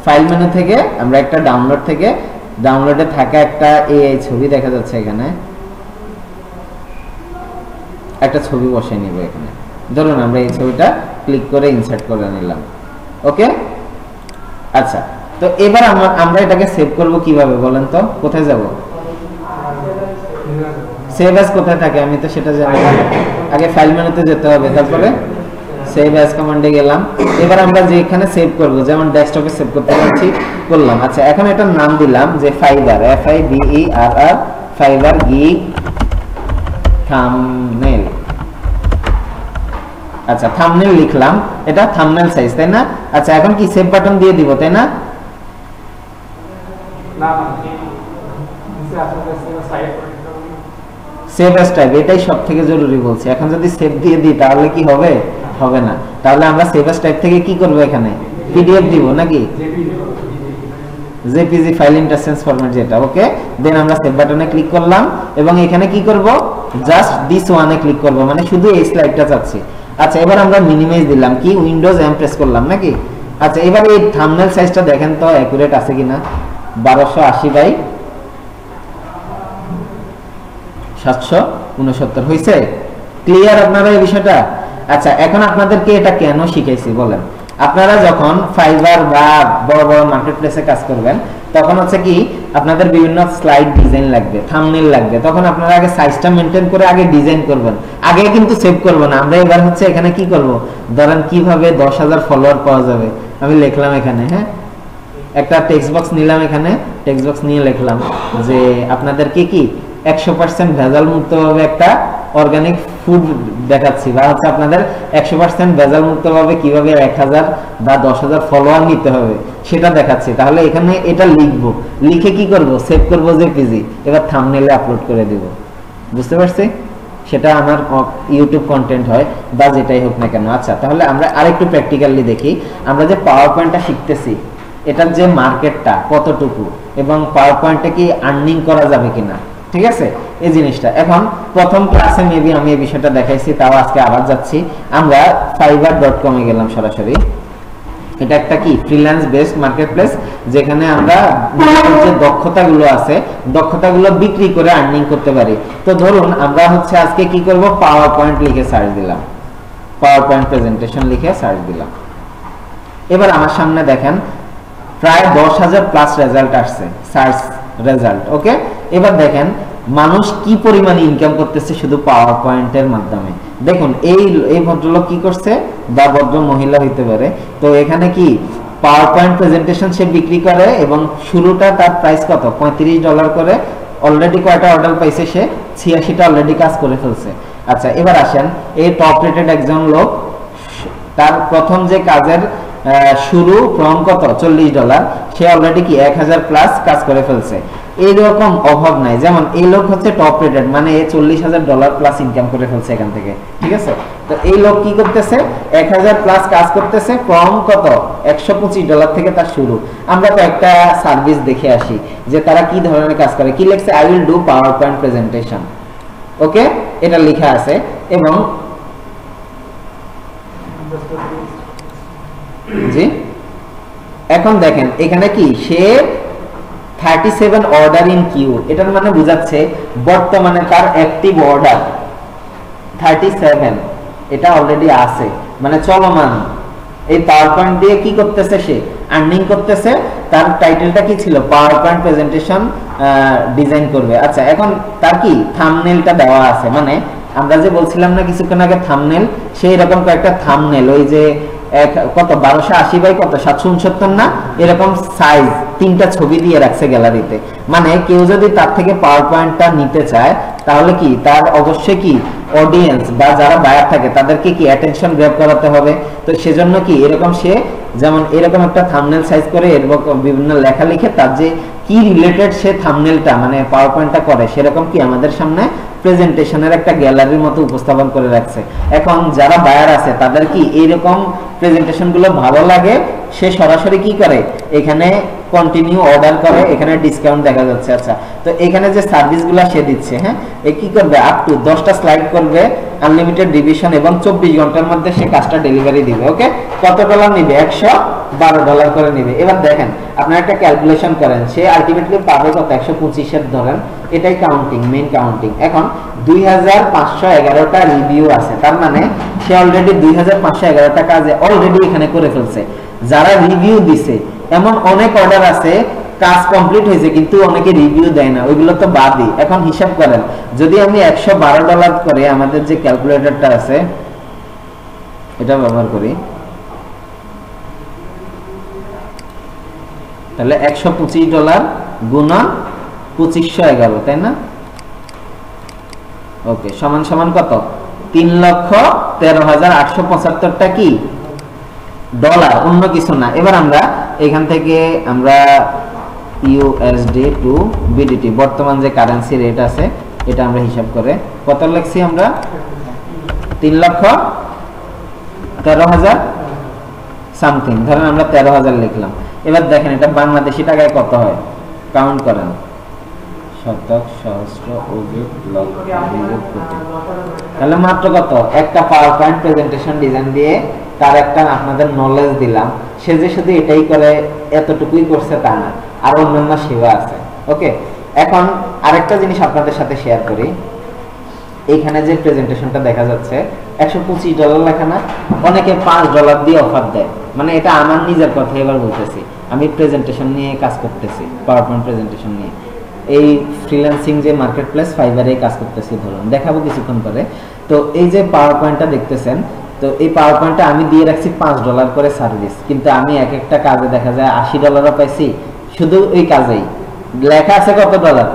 ফাইল মেনু থেকে আমরা একটা ডাউনলোড থেকে, ডাউনলোডে থাকা একটা এই ছবি দেখা যাচ্ছে, এখানে একটা ছবি বসিয়ে নিব। এখানে ধরুন আমরা এই ছবিটা ক্লিক করে ইনসার্ট করে নিলাম। ওকে, আচ্ছা তো এবার আমরা এটাকে সেভ করব কিভাবে বলেন তো? কোথায় যাব? সেভ অ্যাজ কোথায় থাকে আমি তো সেটা জানি না। আগে ফাইল মেনুতে যেতে হবে, তারপরে সেভ অ্যাজ কমান্ডে গেলাম। এবার আমরা যে এখানে সেভ করব, যেমন ডেস্কটপে সেভ করতে যাচ্ছি, করলাম। আচ্ছা এখন এটার নাম দিলাম যে fibre, FIBERR, fibre gig thumbnail. আচ্ছা থাম্বনেল লিখলাম, এটা থাম্বনেল সাইজ, তাই না? আচ্ছা এখন কি সেভ বাটন দিয়ে দিব, তাই না? সেভ অ্যাজ টাইপ, এটাই সবথেকে জরুরি বলছি। এখন যদি সেভ দিয়ে দিই তাহলে কি হবে? হবে না। তাহলে আমরা সেভ অ্যাজ টাইপ থেকে কি করব? এখানে পিডিএফ দিব নাকি? জেপিজি ফাইল ইন্টারচেঞ্জ ফরম্যাট যেটা। ওকে, দেন আমরা সেভ বাটনে ক্লিক করলাম এবং এখানে কি করব? জাস্ট দিস ওয়ানে ক্লিক করব, মানে শুধু এই স্লাইডটা চাচ্ছি। আচ্ছা এবার আমরা মিনিমাইজ দিলাম, কি উইন্ডোজ এম প্রেস করলাম নাকি? আচ্ছা এবার এই থাম্বনেল সাইজটা দেখেন তো অ্যাকুরেট আছে কিনা। 1280 বাই 769 হইছে? ক্লিয়ার আপনারা এই বিষয়টা? আচ্ছা এখন আপনাদেরকে এটা কেন শিখাইছি বলেন? আপনারা যখন ফাইবার বা বড় বড় মার্কেট প্লেসে কাজ করবেন, তখন হচ্ছে কি আপনাদের বিভিন্ন স্লাইড ডিজাইন লাগবে, থাম্বনেল লাগবে। তখন আপনারা আগে সাইজটা মেনটেন করে আগে ডিজাইন করবেন, আগে কিন্তু সেভ করব না। আমরা এবার হচ্ছে এখানে কি করব? ধরেন কিভাবে 10,000 ফলোয়ার পাওয়া যাবে, আমি লিখলাম এখানে, হ্যাঁ একটা টেক্সট বক্স নিলাম, এখানে টেক্সট বক্স নিয়ে লিখলাম যে আপনাদেরকে কি 100% ভেজাল মুক্তভাবে একটা অর্গানিক ফুড দেখাচ্ছি, বা হচ্ছে আপনাদের 100% ভেজাল মুক্তভাবে কিভাবে 1000 বা 10000 ফলোয়ার নিতে হবে সেটা দেখাচ্ছি। তাহলে এখানে এটা লিখবো, লিখে কি করব, সেভ করব জেপিজি, এবার থাম্বনেইলে আপলোড করে দেব। বুঝতে পারছি? সেটা আমার ইউটিউব কন্টেন্ট হয় বা যেটাই হোক না কেন। আচ্ছা, তাহলে আমরা আরেকটু প্র্যাকটিক্যালি দেখি। আমরা যে পাওয়ার পয়েন্টটা শিখতেছি, এটার যে মার্কেটটা কতটুকু এবং পাওয়ার পয়েন্টে কি আর্নিং করা যাবে কিনা, ঠিক আছে, এই জিনিসটা। এখন প্রথম ক্লাসে মেবি আমি এই বিষয়টা দেখাইছি, তাও আজকে আবার যাচ্ছি। আমরা fiverr.com এ গেলাম সরাসরি। এটা একটা কি ফ্রিল্যান্স বেসড মার্কেটপ্লেস, যেখানে আমরা যে দক্ষতাগুলো আছে দক্ষতাগুলো বিক্রি করে আর্নিং করতে পারি। তো ধরুন আমরা হচ্ছে আজকে কি করব, পাওয়ার পয়েন্ট লিখে সার্চ দিলাম, পাওয়ার পয়েন্ট প্রেজেন্টেশন লিখে সার্চ দিলাম। এবার আমার সামনে দেখেন প্রায় 10,000 প্লাস রেজাল্ট আসছে, সার্চ রেজাল্ট। ওকে, এবার দেখেন মানুষ কি পরিমাণে ইনকাম করতেছে শুধু পাওয়ার পয়েন্টের মাধ্যমে। দেখুন এই ভদ্রলোক কি করছে, বা ভদ্র মহিলা হইতে পারে। তো এখানে কি পাওয়ার পয়েন্ট প্রেজেন্টেশন সে বিক্রি করে, এবং শুরুটা তার প্রাইস কত, $35 করে। অলরেডি কয়টা অর্ডার পাইছে সে, 86টা অলরেডি কাজ করে ফেলছে। আচ্ছা, এবার আসেন এই টপ রেটেড একজন লোক, তার প্রথম যে কাজের শুরু ফ্রম কত, $40, সে অলরেডি কি 1000 প্লাস কাজ করে ফেলছে। এইরকম অভাব নাই। যেমন এই লোক হচ্ছে টপ রেটেড, মানে $40,000 প্লাস ইনকাম করে ফেলছে এখান থেকে, ঠিক আছে। তো এই লোক কি করতেছে, 1000 প্লাস কাজ করতেছে, ফ্রম কত, $125 থেকে তার শুরু। আমরা তো একটা সার্ভিস দেখে আসি যে তারা কি ধরনের কাজ করে। কি লিখছে, I will do PowerPoint presentation. Okay, এটা লেখা আছে। এবং জি, এখন দেখেন এখানে কি সে 37 অর্ডার ইন কিউ, এটার মানে বুঝাচ্ছে বর্তমানে তার অ্যাক্টিভ অর্ডার 37, এটা অলরেডি আছে, মানে চলমান। এই পাওয়ার পয়েন্ট দিয়ে কি করতেছে, সে আর্নিং করতেছে। তার টাইটেলটা কি ছিল, পাওয়ার পয়েন্ট প্রেজেন্টেশন ডিজাইন করবে। আচ্ছা, এখন তার কি থাম্বনেইলটা দেওয়া আছে, মানে আমরা যে বলছিলাম না কিছুক্ষণ আগে থাম্বনেইল, সেই রকম কয়েকটা থাম্বনেইল, ওই যে কত 1280 বাই কত 769 না, এরকম সাইজ 3টা ছবি দিয়ে রাখছে গ্যালারিতে। মানে কেউ যদি তার থেকে পাওয়ার পয়েন্টটা নিতে চায়, তাহলে কি তার অবশ্যই কি অডিয়েন্স বা যারা বায়ার থাকে তাদেরকে কি অ্যাটেনশন গ্র্যাব করাতে হবে। তো সেজন্য কি এরকম সে যেমন এরকম একটা থাম্বনেল সাইজ করে এরকম বিভিন্ন লেখা লিখে তার যে কি রিলেটেড সে থাম্বনেলটা মানে পাওয়ার পয়েন্টটা করে, সেরকম কি আমাদের সামনে প্রেজেন্টেশনের একটা গ্যালারির মতো উপস্থাপন করে রাখছে। এখন যারা বায়ার আছে তাদের কি এইরকম প্রেজেন্টেশন গুলো ভালো লাগে, সে সরাসরি কি করে, এখানে কন্টিনিউ অর্ডার করে, এখানে ডিসকাউন্ট দেখা যাচ্ছে। আচ্ছা, তো এখানে যে সার্ভিসগুলো সে দিচ্ছে, হ্যাঁ, এ কি করবে, আপ টু 10টা স্লাইড করবে, আনলিমিটেড রিভিশন, এবং 24 ঘন্টার মধ্যে সে কাজটা ডেলিভারি দিবে। ওকে, কত ডলার নিবে, $112 করে নিবে। এবার দেখেন আপনারা একটা ক্যালকুলেশন করেন, সে আলটিমেটলি পাবে কত, 125 ধরেন, এটাই কাউন্টিং, মেইন কাউন্টিং। এখন 2511টা রিভিউ আছে, তার মানে সে অলরেডি 2511টা কাজ অলরেডি এখানে করে ফেলছে। যারা রিভিউ দিছে, এমন অনেক অর্ডার আছে কাজ কমপ্লিট হয়েছে কিন্তু অনেকে রিভিউ দেয় না, ওইগুলো তো বাদই। এখন হিসাব করেন, যদি আমি $112 করে আমাদের যে ক্যালকুলেটরটা আছে এটা ব্যবহার করি, তাহলে $125 গুণন 2511, তাই না? ওকে, সমান সমান কত, 3,13,875টা কি ডলার, অন্য কিছু না। এবার আমরা এখান থেকে আমরা ইউএসডি টু বিডিটি বর্তমান যে কারেন্সি রেট আছে এটা আমরা হিসাব করে কত লিখছি, আমরা 3,13,000 সামথিং, ধরেন আমরা 13,000 লিখলাম। এবার দেখেন এটা বাংলাদেশি টাকায় কত হয়, কাউন্ট করেন, শতক, সহস্র, অযুত, লক্ষ, নিযুত, কোটি। তাহলে মাত্র কত, একটা পাওয়ার পয়েন্ট প্রেজেন্টেশন ডিজাইন দিয়ে তার একটা আপনাদের নলেজ দিলাম। সে যে শুধু এটাই করে এতটুকুই করছে তা না, আর অন্যান্য সেবা আছে। ওকে, এখন আরেকটা জিনিস আপনাদের সাথে শেয়ার করি। এইখানে যে প্রেজেন্টেশনটা দেখা যাচ্ছে $125 লেখা না, অনেকে $5 দিয়ে অফার দেয়। মানে এটা আমার নিজের কথা এবার বলতেছি, আমি প্রেজেন্টেশন নিয়ে কাজ করতেছি, পাওয়ার পয়েন্ট প্রেজেন্টেশন নিয়ে এই ফ্রিল্যান্সিং যে মার্কেটপ্লেস ফাইবারে কাজ করতেছি, ধরুন দেখাবো কিছুক্ষণ পরে। তো এই যে পাওয়ার পয়েন্টটা দেখতেছেন, তো এই পাওয়ার পয়েন্টটা আমি দিয়ে রাখছি $5 করে সার্ভিস, কিন্তু আমি এক একটা কাজে দেখা যায় $80 পাইছি, শুধু ওই কাজেই লেখা আছে কত ডলার,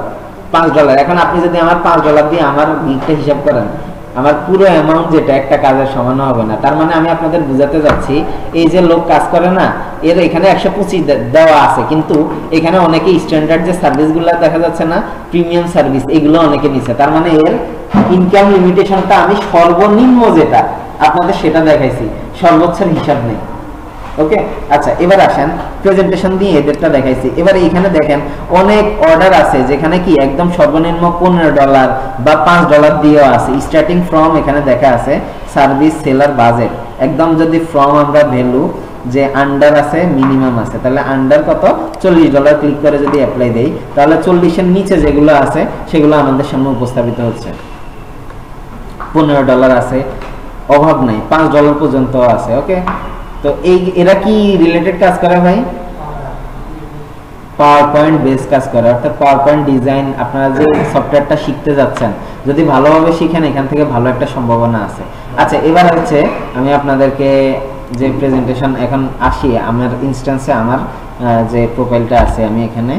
$5। এখন আপনি যদি আমার $5 দিয়ে আমার গিগটা হিসাব করেন, আমার পুরো অ্যামাউন্ট যেটা একটা কাজের সমান হবে না। তার মানে আমি আপনাদের বুঝাতে যাচ্ছি, এই যে লোক কাজ করে না, এর এখানে 125 দেওয়া আছে, কিন্তু এখানে অনেকে স্ট্যান্ডার্ড যে সার্ভিসগুলো দেখা যাচ্ছে না, প্রিমিয়াম সার্ভিস, এগুলো অনেকে নিছে। তার মানে এর ইনকাম লিমিটেশনটা আমি সর্বনিম্ন যেটা আপনাদের সেটা দেখাইছি, সর্বোচ্চের হিসাব নেই। ওকে, আচ্ছা এবার আসেন প্রেজেন্টেশন দিয়ে এদেরটা দেখাইছি। এবার এখানে দেখেন অনেক অর্ডার আছে যেখানে কি একদম সর্বনিম্ন $15 বা $5 দিয়েও আছে, স্টার্টিং ফ্রম এখানে দেখা আছে সার্ভিস সেলার বাজেট। একদম যদি ফ্রম আমরা ভ্যালু যে আন্ডার আছে মিনিমাম আছে, তাহলে আন্ডার কত $40 ক্লিক করে যদি অ্যাপ্লাই দেই, তাহলে 40-এর নিচে যেগুলো আছে সেগুলো আমাদের সামনে উপস্থাপিত হচ্ছে। $15 আছে, অভাব নাই, $5 পর্যন্ত আছে। ওকে, তো এরা কি রিলেটেড কাজ করে ভাই? পাওয়ার পয়েন্ট বেস কাজ করে, অর্থাৎ পাওয়ার পয়েন্ট ডিজাইন। আপনারা যে সফটওয়্যারটা শিখতে যাচ্ছেন, যদি ভালোভাবে শিখেন এখান থেকে ভালো একটা সম্ভাবনা আছে। আচ্ছা এবার হচ্ছে আমি আপনাদেরকে যে প্রেজেন্টেশন এখন আসি, আমার ইনস্ট্যান্সে আমার যে প্রোফাইলটা আছে আমি এখানে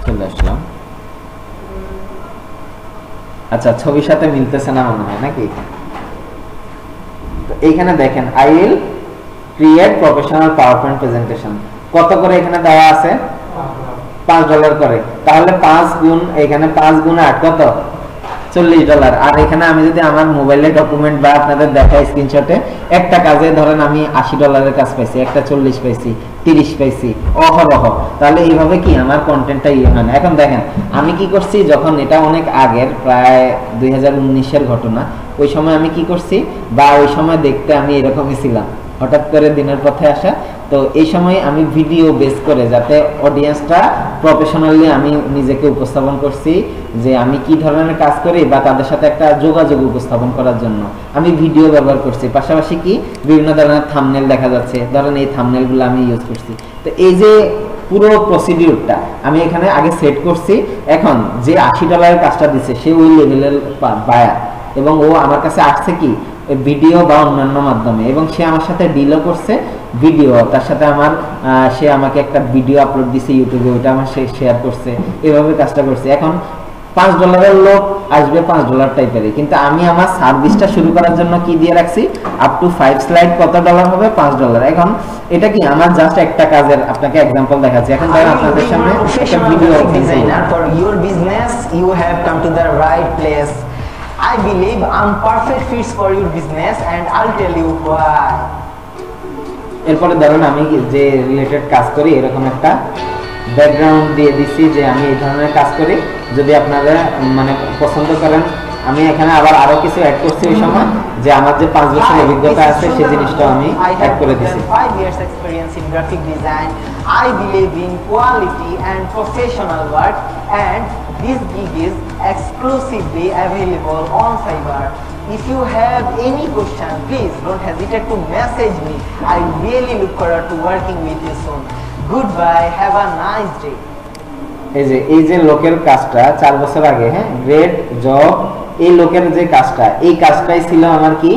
চলে আসলাম। আচ্ছা ছবির সাথে মিলতেছে না মনে হয় নাকি? এইখানে দেখেন I will create professional PowerPoint presentation, কত করে এখানে দেওয়া আছে? $5 করে। তাহলে 5 গুণ এখানে 5 গুণ 8 কত? $40। আর এখানে আমি যদি আমার মোবাইলে ডকুমেন্ট বা আপনাদের দেখাই স্ক্রিনশটে, একটা কাজে ধরেন আমি $80 কাজ পাইছি, একটা 40 পাইছি, 30 পাইছি, অহরহ। তাহলে এইভাবে কি আমার কন্টেন্টটা ইয়ে হয় না। এখন দেখেন আমি কি করছি, যখন এটা অনেক আগের প্রায় 2019-এর ঘটনা, ওই সময় আমি কি করছি, বা ওই সময় দেখতে আমি এরকমই ছিলাম, হঠাৎ করে দিনের পথে আসা। তো এই সময় আমি ভিডিও বেস করে, যাতে অডিয়েন্সটা প্রফেশনালি আমি নিজেকে উপস্থাপন করছি যে আমি কি ধরনের কাজ করি, বা তাদের সাথে একটা যোগাযোগ উপস্থাপন করার জন্য আমি ভিডিও ব্যবহার করছি। পাশাপাশি কি বিভিন্ন ধরনের থাম্বনেল দেখা যাচ্ছে, ধরেন এই থাম্বনেলগুলো আমি ইউজ করছি। তো এই যে পুরো প্রসিডিউরটা আমি এখানে আগে সেট করছি। এখন যে $80 কাজটা দিচ্ছে সে ওই লেভেলের বায়ার, এবং ও আমার কাছে আসছে কি ভিডিও বা অন্যান্য মাধ্যমে, এবং সে আমার সাথে ডিলও করছে ভিডিও, তার সাথে আমার সে আমাকে একটা ভিডিও আপলোড দিছে ইউটিউবে, ওইটা আমার সে শেয়ার করছে, এভাবে কাজটা করছে। এখন $5 লোক আসবে $5 টাইপেরই, কিন্তু আমি আমার সার্ভিসটা শুরু করার জন্য কি দিয়ে রাখছি, আপ টু 5 স্লাইড কত ডলার হবে? $5। এখন এটা কি আমার জাস্ট একটা কাজের আপনাকে एग्जांपल দেখাচ্ছি। এখন দেখেন আপনাদের সামনে একটা video designer for your business, you have come to the right place. I believe I'm perfect fits for your business and I'll tell you why. এরপরে ধরুন আমি যে রিলেটেড কাজ করি এরকম একটা ব্যাকগ্রাউন্ড দিয়ে দিচ্ছি যে আমি এই ধরনের কাজ করি, যদি আপনারা মানে পছন্দ করেন। আমি এখানে আবার আরো কিছু অ্যাড করছি ওই সময়, যে আমার যে 5 বছর অভিজ্ঞতা আছে সেই জিনিসটা আমি অ্যাড করে দিয়েছি। 5 years experience in graphic design. I believe in quality and professional work, and this gig is exclusively available on Fiverr. If you have any question, please don't hesitate to message me. I really look forward to working with you soon. Goodbye, have a nice day. এই যে লোকের কাজটা 4 বছর আগে, হ্যাঁ, গ্রেট জব, এই লোকের যে কাজটা, এই কাজটাই ছিল আমার কি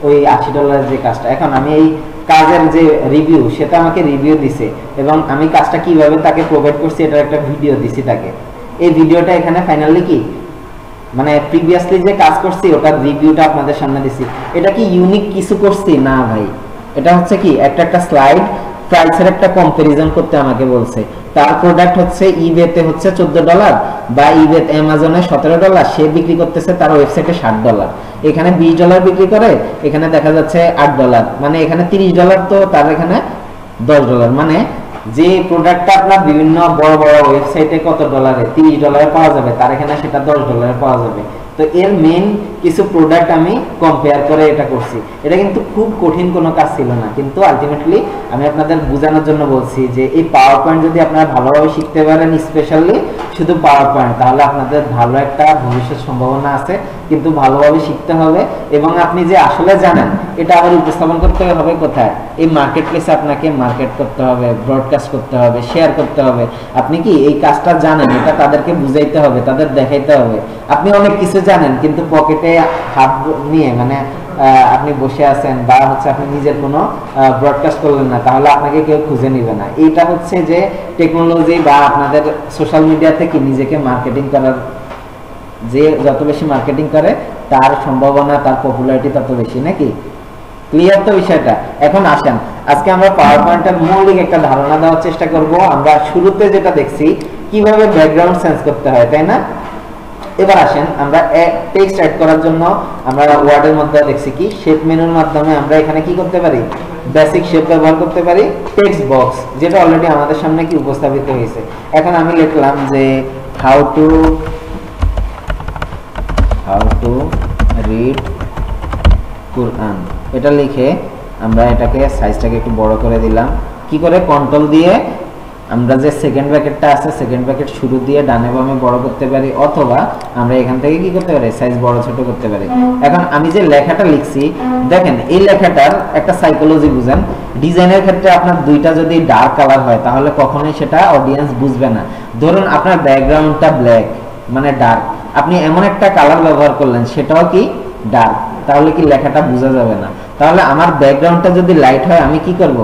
ওই $80 যে কাজটা। এখন আমি এই কাজের যে রিভিউ, সেটা আমাকে রিভিউ দিছে, এবং আমি কাজটা কিভাবে তাকে প্রোভাইড করছি এটার একটা ভিডিও দিছি তাকে। এই ভিডিওটা এখানে ফাইনালি কি মানে প্রিভিয়াসলি যে কাজ করছি ওটার রিভিউটা আপনাদের সামনে দিছি। এটা কি ইউনিক কিছু করছি? না ভাই, এটা হচ্ছে কি একটা স্লাইড প্রাইসের একটা কম্পারিজন করতে আমাকে বলছে। তার প্রোডাক্ট হচ্ছে ইবেতে হচ্ছে $14, বা ইবে অ্যামাজনে $17, সে বিক্রি করতেছে তার ওয়েবসাইটে $60। এখানে $20 বিক্রি করে, এখানে দেখা যাচ্ছে $8, মানে এখানে $30, তো তার এখানে $10। মানে যে প্রোডাক্টটা আপনার বিভিন্ন বড় বড় ওয়েবসাইটে কত ডলারে, $30 পাওয়া যাবে, তার এখানে সেটা $10 পাওয়া যাবে। তো এর মেইন কিছু প্রোডাক্ট আমি কম্পেয়ার করে এটা করছি। এটা কিন্তু খুব কঠিন কোনো কাজ ছিল না, কিন্তু আলটিমেটলি আমি আপনাদের বোঝানোর জন্য বলছি যে এই পাওয়ার পয়েন্ট যদি আপনারা ভালোভাবে শিখতে পারেন, স্পেশালি শুধু পাওয়ার পয়েন্ট, তাহলে আপনাদের ভালো একটা ভবিষ্যৎ সম্ভাবনা আছে। কিন্তু ভালোভাবে শিখতে হবে, এবং আপনি যে আসলে জানেন এটা আবার উপস্থাপন করতে হবে কোথায়? এই মার্কেট প্লেসে আপনাকে মার্কেট করতে হবে, ব্রডকাস্ট করতে হবে, শেয়ার করতে হবে। আপনি কি এই কাজটা জানেন, এটা তাদেরকে বুঝাইতে হবে, তাদের দেখাইতে হবে। আপনি অনেক কিছু জানেন কিন্তু পকেটে হাত নিয়ে মানে আপনি বসে আছেন বা হচ্ছে আপনি নিজের কোনো ব্রডকাস্ট করলেন না, তাহলে আপনাকে কেউ খুঁজে নেবে না। এইটা হচ্ছে যে টেকনোলজি বা আপনাদের সোশ্যাল মিডিয়াতে কি নিজেকে মার্কেটিং করার, যে যত বেশি মার্কেটিং করে তার সম্ভাবনা, তার পপুলারিটি তত বেশি, নাকি? ক্লিয়ার তো বিষয়টা? এখন আসেন আজকে আমরা পাওয়ার পয়েন্টের মৌলিক একটা ধারণা দেওয়ার চেষ্টা করব। আমরা শুরুতে যেটা দেখছি কিভাবে ব্যাকগ্রাউন্ড চেঞ্জ করতে হয়, তাই না? এবার আসেন আমরা টেক্সট অ্যাড করার জন্য আমরা ওয়ার্ডের মধ্যে দেখছি কি শেপ মেনুর মাধ্যমে আমরা এখানে কি করতে পারি, বেসিক শেপ ব্যবহার করতে পারি, টেক্সট বক্স যেটা অলরেডি আমাদের সামনে কি উপস্থাপিত হয়েছে। এখন আমি লিখলাম যে হাউ টু রিড কুরআন, এটা লিখে আমরা এটাকে সাইজটাকে একটু বড় করে দিলাম। কি করে? কন্ট্রোল দিয়ে আমরা যে সেকেন্ড ব্র্যাকেটটা আছে সেকেন্ড ব্র্যাকেট শুরু দিয়ে ডানে বামে বড় করতে পারি, অথবা আমরা এখান থেকে কি করতে পারি, সাইজ বড় ছোট করতে পারি। এখন আমি যে লেখাটা লিখছি দেখেন, এই লেখাটার একটা সাইকোলজি বুঝেন। ডিজাইনের ক্ষেত্রে আপনার দুইটা যদি ডার্ক কালার হয় তাহলে কখনোই সেটা অডিয়েন্স বুঝবে না। ধরুন আপনার ব্যাকগ্রাউন্ডটা ব্ল্যাক মানে ডার্ক, আপনি এমন একটা কালার ব্যবহার করলেন সেটাও কি ডার্ক, তাহলে কি লেখাটা বোঝা যাবে না। তাহলে আমার ব্যাকগ্রাউন্ডটা যদি লাইট হয় আমি কি করব,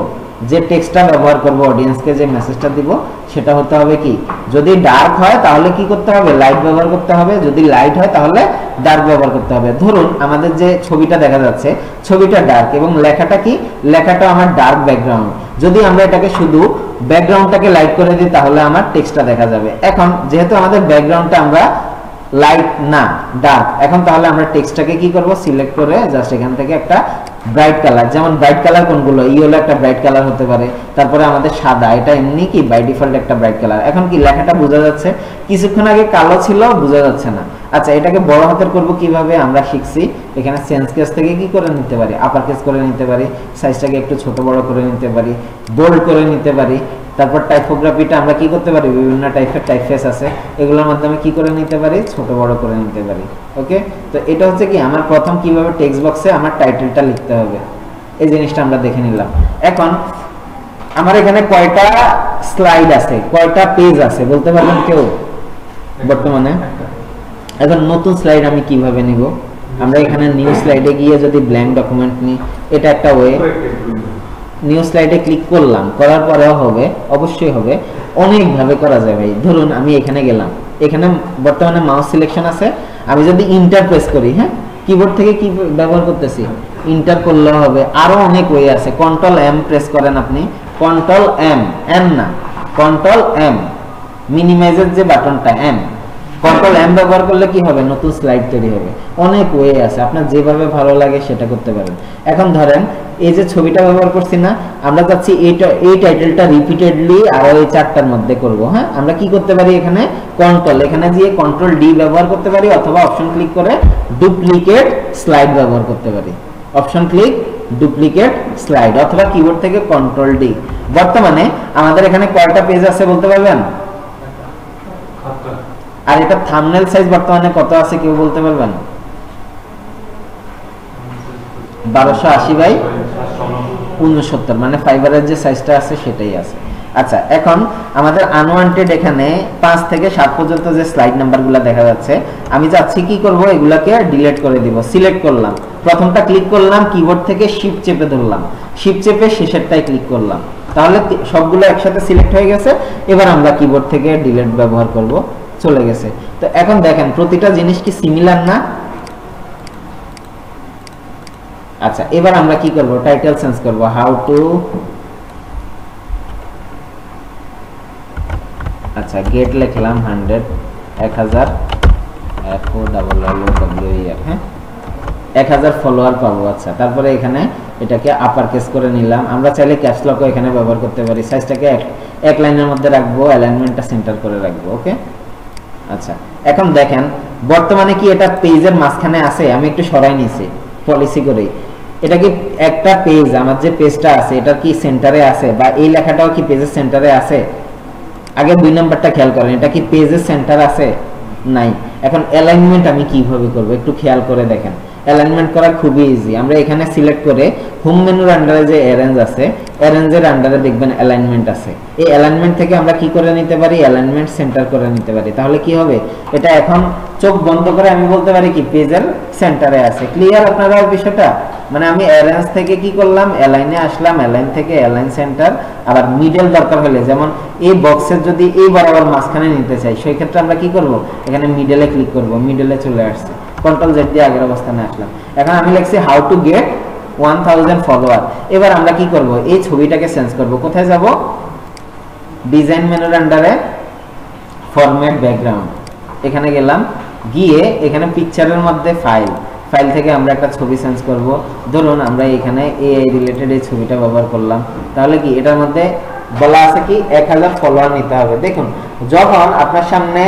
যে টেক্সটটা ব্যবহার করব অডিয়েন্সকে যে মেসেজটা দিব সেটা হতে হবে কি, যদি ডার্ক হয় তাহলে কি করতে হবে, লাইট ব্যবহার করতে হবে, যদি লাইট হয় তাহলে ডার্ক ব্যবহার করতে হবে। ধরুন আমাদের যে ছবিটা দেখা যাচ্ছে ছবিটা ডার্ক এবং লেখাটা কি, লেখাটা আমার ডার্ক ব্যাকগ্রাউন্ড। যদি আমরা এটাকে শুধু ব্যাকগ্রাউন্ডটাকে লাইট করে দিই তাহলে আমার টেক্সটটা দেখা যাবে। এখন যেহেতু আমাদের ব্যাকগ্রাউন্ডটা আমরা লাইট না ডার্ক, এখন তাহলে আমরা টেক্সটটাকে কি করব, সিলেক্ট করে জাস্ট এখান থেকে একটা ব্রাইট কালার, যেমন ব্রাইট কালার কোনগুলো, ইয়েলো একটা ব্রাইট কালার হতে পারে, তারপরে আমাদের সাদা, এটা এমনি কি বাই ডিফল্ট একটা ব্রাইট কালার। এখন কি লেখাটা বোঝা যাচ্ছে, কিছুক্ষণ আগে কালো ছিল বোঝা যাচ্ছে না। আচ্ছা এটাকে বড় হাতের করব কিভাবে, আমরা শিখছি এখানে সেন্স কেস থেকে কি করে নিতে পারি, আপার কেস করে নিতে পারি, সাইজটাকে একটু ছোট বড় করে নিতে পারি, বোল্ড করে নিতে পারি। তারপর টাইপোগ্রাফিটা আমরা কি করতে পারি, বিভিন্ন টাইপের টাইপফেস আছে এগুলোর মাধ্যমে কি করে নিতে পারি, ছোট বড় করে নিতে পারি। ওকে, তো এটা হচ্ছে কি আমার প্রথম কিভাবে টেক্সট বক্সে আমার টাইটেলটা লিখতে হবে, এই জিনিসটা আমরা দেখে নিলাম। এখন আমার এখানে কয়টা স্লাইড আছে, কয়টা পেজ আছে বলতে পারবেন কেউ বর্তমানে? এখন নতুন স্লাইড আমি কিভাবে নিব, আমরা এখানে নিউ স্লাইডে গিয়ে যদি ব্ল্যাঙ্ক ডকুমেন্ট নিই, এটা একটা ওয়ে। নিউ স্লাইডে ক্লিক করলাম, করার পরেও হবে, অবশ্যই হবে, অনেক ভাবে করা যায় ভাই। ধরুন আমি এখানে গেলাম, এখানে বর্তমানে মাউস সিলেকশন আছে, আমি যদি ইন্টার প্রেস করি, হ্যাঁ কিবোর্ড থেকে কি ব্যবহার করতেছি, ইন্টার করলেও হবে। আরো অনেক ওয়ে আছে, কন্ট্রোল এম প্রেস করেন আপনি, কন্ট্রোল এম, এম না কন্ট্রোল এম, মিনিমাইজের যে বাটনটা এম, কন্ট্রোল এম ব্যবহার করলে কি হবে, নতুন স্লাইড তৈরি হবে। অনেক ওয়ে আছে, আপনার যেভাবে ভালো লাগে সেটা করতে পারেন। এখন ধরেন এই যে ছবিটা ব্যবহার করছি না, আমরা চাচ্ছি এই টাইটেলটা রিপিটেডলি আরো এই চারটার মধ্যে করব। হ্যাঁ, আমরা কি করতে পারি, এখানে কন্ট্রোল, এখানে গিয়ে কন্ট্রোল ডি ব্যবহার করতে পারি, অথবা অপশন ক্লিক করে ডুপ্লিকেট স্লাইড ব্যবহার করতে পারি। অপশন ক্লিক ডুপ্লিকেট স্লাইড, অথবা কিবোর্ড থেকে কন্ট্রোল ডি। বর্তমানে আমাদের এখানে কয়টা পেজ আছে বলতে পারবেন? আর এটা থাম্বনেল সাইজ বর্তমানে কত আছে কেউ বলতে পারবেন? 1280 বাই 69, মানে ফাইবারের যে সাইজটা আছে সেটাই আছে। আচ্ছা এখন আমাদের আনওয়ান্টেড এখানে 5 থেকে 7 পর্যন্ত যে স্লাইড নাম্বারগুলো দেখা যাচ্ছে, আমি চাচ্ছি কি করব, এগুলাকে ডিলিট করে দিব। সিলেক্ট করলাম, প্রথমটা ক্লিক করলাম, কিবোর্ড থেকে শিফট চেপে ধরলাম, শিফট চেপে শেষেরটাই ক্লিক করলাম, তাহলে সবগুলো একসাথে সিলেক্ট হয়ে গেছে। এবার আমরা কিবোর্ড থেকে ডিলিট ব্যবহার করব, চলে গেছে। তো এখন দেখেন প্রতিটা জিনিস কি সিমিলার না? আচ্ছা এবার আমরা কি করব, টাইটেল চেঞ্জ করব, হাউ টু, আচ্ছা গেট লিখলাম 100, 1000 FOLLOWER, হ্যাঁ 1000 ফলোয়ার পাবো। আচ্ছা তারপরে এখানে এটাকে আপার কেস করে নিলাম। আমরা চাইলে ক্যাপস লকও এখানে ব্যবহার করতে পারি। সাইজটাকে এক লাইনের মধ্যে রাখবো, অ্যালাইনমেন্টটা সেন্টার করে রাখবো। ওকে, আচ্ছা এখন দেখেন বর্তমানে কি এটা পেজের মাঝখানে আছে, আমি একটু সরাই নিয়েছি পলিসি করে। এটা কি একটা পেজ, আমার যে পেজটা আছে এটা কি সেন্টারে আছে, বা এই লেখাটাও কি পেজের সেন্টারে আছে? আগে 2 নাম্বারটা খেয়াল করেন, এটা কি পেজের সেন্টার আছে? নাই। এখন অ্যালাইনমেন্ট আমি কিভাবে করব একটু খেয়াল করে দেখেন। অ্যালাইনমেন্ট করা খুবই ইজি। আমরা এখানে সিলেক্ট করে হোম মেনুর আন্ডারে যে অ্যারেঞ্জ আছে, অ্যারেঞ্জের আন্ডারে দেখবেন অ্যালাইনমেন্ট আছে। এই অ্যালাইনমেন্ট থেকে আমরা কি করে নিতে পারি, অ্যালাইনমেন্ট সেন্টার করে নিতে পারি। তাহলে কি হবে, এটা এখন চোখ বন্ধ করে আমি বলতে পারি কি পেজের সেন্টারে আছে। ক্লিয়ার আপনারা বিষয়টা? মানে আমি অ্যারেঞ্জ থেকে কি করলাম, অ্যালাইনে আসলাম, অ্যালাইন থেকে অ্যালাইন সেন্টার। আবার মিডল দরকার হলে, যেমন এই বক্সের যদি এই বরাবর মাঝখানে নিতে চাই, সেই ক্ষেত্রে আমরা কি করব, এখানে মিডলে ক্লিক করব, মিডলে চলে আসছে, কন্ট্রোল জেড দিয়ে আগের অবস্থানে আসলাম। এখন আমি লিখছি হাউ টু গেট 1000 ফলোয়ার। এবার আমরা কি করব, এই ছবিটাকে চেঞ্জ করব। কোথায় যাব, ডিজাইন মেনুর আন্ডারে ফরম্যাট ব্যাকগ্রাউন্ড, এখানে গেলাম, গিয়ে এখানে পিকচারের মধ্যে ফাইল থেকে আমরা একটা ছবি চেঞ্জ করব। ধরুন আমরা এখানে এআই রিলেটেড এই ছবিটা ব্যবহার করলাম। তাহলে কি এটার মধ্যে বলা আছে কি 1000 ফলোয়ার নিতে হবে। দেখুন যখন আপনার সামনে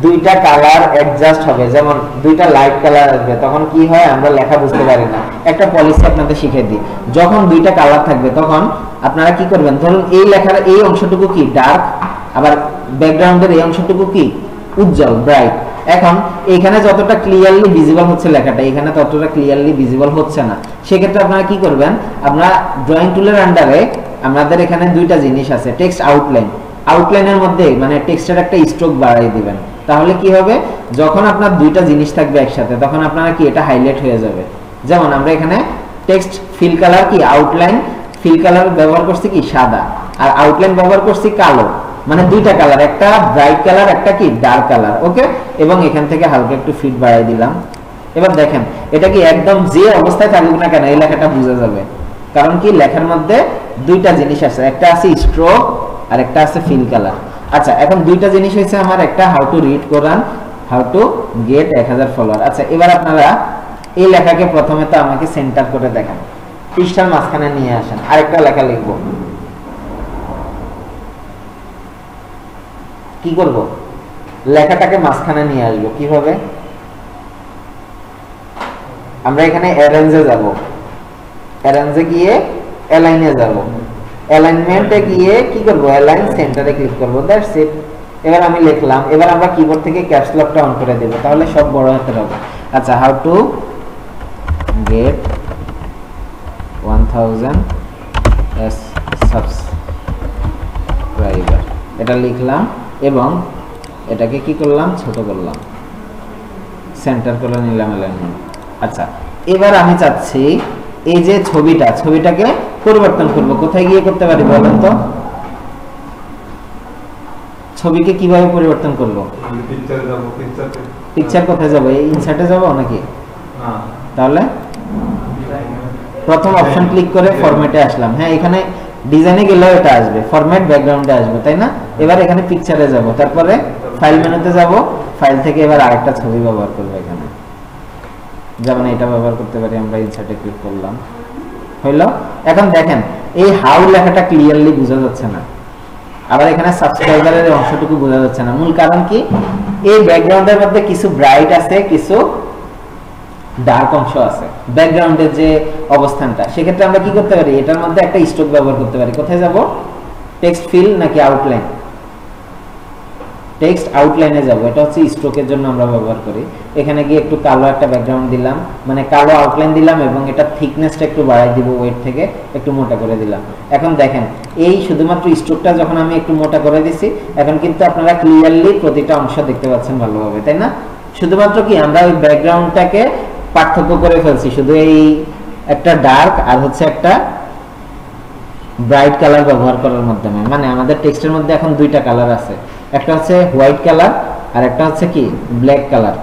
দুইটা কালার অ্যাডজাস্ট হবে, যেমন দুইটা লাইট কালার আসবে, তখন কি হয় আমরা লেখা বুঝতে পারি না। একটা পলিসি আপনাদের শিখিয়ে দিই, যখন দুইটা কালার থাকবে তখন আপনারা কি করবেন, ধরুন এই লেখার এই অংশটুকু কি ডার্ক, আবার ব্যাকগ্রাউন্ডের এই অংশটুকু কি উজ্জ্বল ব্রাইট। এখন এখানে যতটা ক্লিয়ারলি ভিজিবল হচ্ছে লেখাটা, এখানে ততটা ক্লিয়ারলি ভিজিবল হচ্ছে না। সেক্ষেত্রে আপনারা কি করবেন, আপনারা ড্রয়িং টুলের আন্ডারে আমাদের এখানে দুইটা জিনিস আছে, টেক্সট আউটলাইন, আউটলাইনের মধ্যে মানে টেক্সটের একটা স্ট্রোক বাড়াই দিবেন। তাহলে কি হবে, যখন আপনার দুইটা জিনিস থাকবে একসাথে, তখন আপনারা কি এটা হাইলাইট হয়ে যাবে। যেমন আমরা এখানে টেক্সট ফিল কালার কি আউটলাইন, ফিল কালার ব্যবহার করছি কি সাদা, আর আউটলাইন ব্যবহার করছি কালো, মানে দুইটা কালার, একটা ব্রাইট কালার, একটা কি ডার্ক কালার। ওকে, এবং এখান থেকে হালকা একটু ফিট বাড়াই দিলাম। এবার দেখেন এটা কি একদম যে অবস্থায় থাকুক না কেন এই লেখাটা বোঝা যাবে, কারণ কি লেখার মধ্যে দুইটা জিনিস আছে, একটা আছে স্ট্রোক আর একটা আছে ফিল কালার। আচ্ছা, এখন দুইটা জিনিস হয়েছে আমার, একটা how to read Quran, how to get 1000 follower. আচ্ছা, এবার আপনারা এই লেখাকে প্রথমে তো আমাকে সেন্টার করে দেখান, পৃষ্ঠার মাঝখানে নিয়ে আসেন, আরেকটা লেখা লিখবো। কি করব, লেখাটাকে মাঝখানে নিয়ে আসবো। কিভাবে, আমরা এখানে অ্যারেঞ্জে যাব, অ্যারেঞ্জে গিয়ে অ্যালাইনে যাব, অ্যালাইনমেন্টে গিয়ে কি করব, অ্যালাইন সেন্টারে ক্লিক করব, দ্যাটস ইট। এবার আমি লিখলাম, এবার আমরা কিবোর্ড থেকে ক্যাপস লকটা অন করে দেব, তাহলে সব বড় হাতের হবে। আচ্ছা, হাউ টু গেট 1000 সাবস্ক্রাইবার, এটা লিখলাম এবং এটাকে কি করলাম, ছোট করলাম, সেন্টার করে নিলাম অ্যালাইনমেন্ট। আচ্ছা, এবার আমি চাচ্ছি এই যে ছবিটাকে পরিবর্তন করব। কোথায় গিয়ে করতে পারি বলেন তো, ছবিকে কিভাবে পরিবর্তন করব, পিকচার কোথায় যাব, এই ইনসার্টে যাব নাকি? তাহলে প্রথম অপশন ক্লিক করে ফরম্যাটে আসলাম। হ্যাঁ, এখানে ডিজাইনে গেলেও এটা আসবে, ফরম্যাট ব্যাকগ্রাউন্ডে আসবে, তাই না? এবার এখানে পিকচারে যাব, তারপরে ফাইল মেনুতে যাব, ফাইল থেকে এবার আরেকটা ছবি ব্যবহার করব। এখানে যেমন এটা ব্যবহার করতে পারি, আমরা ইনসার্টে ক্লিক করলাম, হইল। এখন দেখেন এই হাউ লেখাটা ক্লিয়ারলি বোঝা যাচ্ছে না, আবার এখানে সাবস্ক্রাইবারের অংশটুকু বোঝা যাচ্ছে না। মূল কারণ কি, এই ব্যাকগ্রাউন্ডের মধ্যে কিছু ব্রাইট আছে, কিছু ডার্ক অংশ আছে ব্যাকগ্রাউন্ডের যে অবস্থানটা। সেক্ষেত্রে আমরা কি করতে পারি, এটার মধ্যে একটা স্ট্রোক ব্যবহার করতে পারি। কোথায় যাব, টেক্সট ফিল নাকি আউটলাইন, টেক্সট আউটলাইনে যাব, এটা হচ্ছে স্ট্রোকের জন্য আমরা ব্যবহার করি। এখানে গিয়ে একটু কালো একটা ব্যাকগ্রাউন্ড দিলাম, মানে কালো আউটলাইন দিলাম, এবং এটা থিকনেসটা একটু বাড়াই দিব, ওয়েট থেকে একটু মোটা করে দিলাম। এখন দেখেন এই শুধুমাত্র স্ট্রোকটা যখন আমি একটু মোটা করে দিছি, এখন কিন্তু আপনারা ক্লিয়ারলি প্রতিটা অংশ দেখতে পাচ্ছেন ভালোভাবে, তাই না? শুধুমাত্র কি আমরা ওই ব্যাকগ্রাউন্ডটাকে পার্থক্য করে ফেলছি, শুধু এই একটা ডার্ক আর হচ্ছে একটা ব্রাইট কালার ব্যবহার করার মাধ্যমে। মানে আমাদের টেক্সটের মধ্যে এখন দুইটা কালার আছে, একটা হচ্ছে হোয়াইট কালার আর একটা হচ্ছে কি ব্ল্যাক কালার।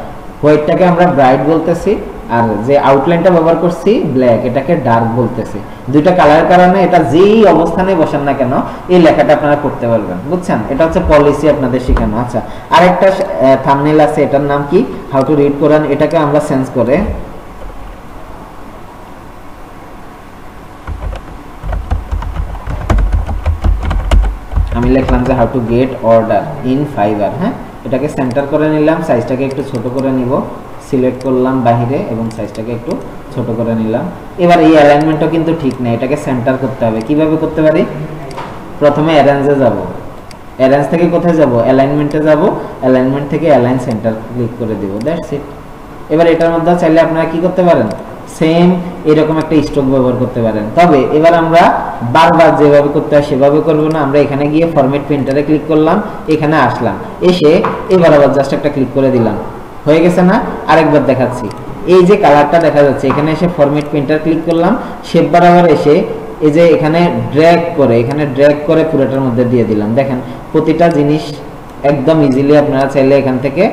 হোয়াইটটাকে আমরা ব্রাইট বলতেছি, আর যে আউটলাইনটা ব্যবহার করছি ব্ল্যাক, এটাকে ডার্ক বলতেছি। দুইটা কালারের কারণে এটা যেই অবস্থানে বসান না কেন এই লেখাটা আপনারা করতে পারবেন, বুঝছেন? এটা হচ্ছে পলিসি আপনাদের শেখানো। আচ্ছা, আরেকটা থাম্বনেল আছে, এটার নাম কি, হাউ টু রিড কোরআন। এটাকে আমরা চেঞ্জ করে আমি লিখলাম যে how to get order in fibre. হ্যাঁ, এটাকে সেন্টার করে নিলাম, সাইজটাকে একটু ছোট করে নিব, সিলেক্ট করলাম বাহিরে এবং সাইজটাকে একটু ছোট করে নিলাম। এবার এই অ্যালাইনমেন্টও কিন্তু ঠিক নেই, এটাকে সেন্টার করতে হবে। কিভাবে করতে পারি, প্রথমে অ্যারেঞ্জে যাব, অ্যারেঞ্জ থেকে কোথায় যাব, অ্যালাইনমেন্টে যাব, অ্যালাইনমেন্ট থেকে অ্যালাইন সেন্টার ক্লিক করে দিব, দ্যাটস ইট। এবার এটার মধ্যে চাইলে আপনারা কি করতে পারেন, সেম এরকম একটা স্ট্রোক ব্যবহার করতে পারেন। তবে এবার আমরা বারবার যেভাবে করতে হয় সেভাবে করব না। আমরা এখানে গিয়ে ফরম্যাট প্রিন্টারে ক্লিক করলাম, এখানে আসলাম, এসে এবার আবার জাস্ট একটা ক্লিক করে দিলাম, হয়ে গেছে না? আরেকবার দেখাচ্ছি, এই যে কালারটা দেখা যাচ্ছে, এখানে এসে ফরম্যাট প্রিন্টার ক্লিক করলাম, শেপ বরাবর এসে এই যে এখানে ড্র্যাগ করে পুরোটার মধ্যে দিয়ে দিলাম। দেখেন প্রতিটা জিনিস একদম ইজিলি আপনারা চাইলে এখান থেকে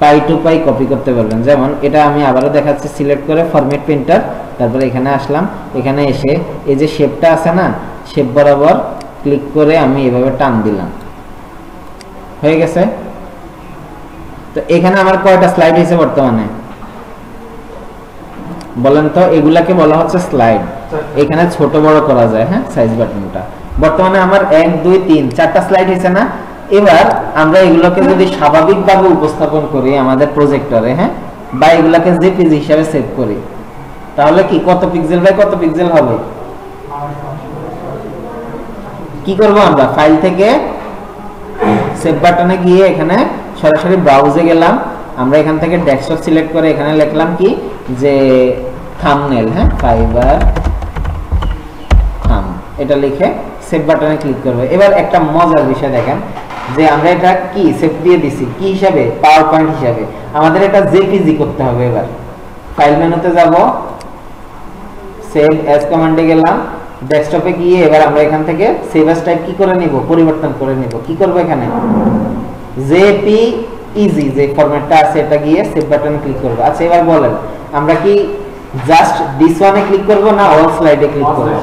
পাই টু পাই কপি করতে পারবেন। যেমন এটা আমি আবারও দেখাচ্ছি, সিলেক্ট করে ফরম্যাট প্রিন্টার, তারপরে এখানে আসলাম, এখানে এসে এই যে শেপটা আছে না, শেপ বরাবর ক্লিক করে আমি এভাবে টান দিলাম, হয়ে গেছে। তো এখানে আমার কয়টা স্লাইড হয়েছে বর্তমানে বলেন তো? এগুলাকে বলা হচ্ছে স্লাইড। এখানে ছোট বড় করা যায়, হ্যাঁ, সাইজ বাটনটা। বর্তমানে আমার 1 2 3 4টা স্লাইড হয়েছে না? এবার আমরা এগুলোকে যদি স্বাভাবিকভাবে উপস্থাপন করি আমাদের প্রজেক্টরে, হ্যাঁ, বা এগুলোকে জেপিজি হিসাবে সেভ করি, তাহলে কি কত পিক্সেল বাই কত পিক্সেল হবে? কি করব আমরা? ফাইল থেকে সেভ বাটনে গিয়ে এখানে সরাসরি ব্রাউজে গেলাম, আমরা এখান থেকে ডেস্কটপ সিলেক্ট করে এখানে লিখলাম কি যে থাম্বনেল, হ্যাঁ, ফাইবার থাম, এটা লিখে সেভ বাটনে ক্লিক করব। এবার একটা মজার বিষয় দেখেন যে আমরা এটা কি সেভ দিয়ে দিছি কি হিসাবে? পাওয়ার পয়েন্ট হিসাবে। আমাদের এটা জেপিজি করতে হবে। এবার ফাইল মেনুতে যাব, সেভ অ্যাজ কমান্ডে গেলাম, ডেস্কটপে গিয়ে এবার আমরা এখান থেকে সেভ অ্যাজ টাইপ কি করে নিব? পরিবর্তন করে নিব। কি করব? এখানে জেপিইজি যে ফরম্যাটটা আছে এটা গিয়ে সেভ বাটনে ক্লিক করব। আচ্ছা এবার বলেন আমরা কি জাস্ট দিস ওয়ানে ক্লিক করব না অল স্লাইডে ক্লিক করব?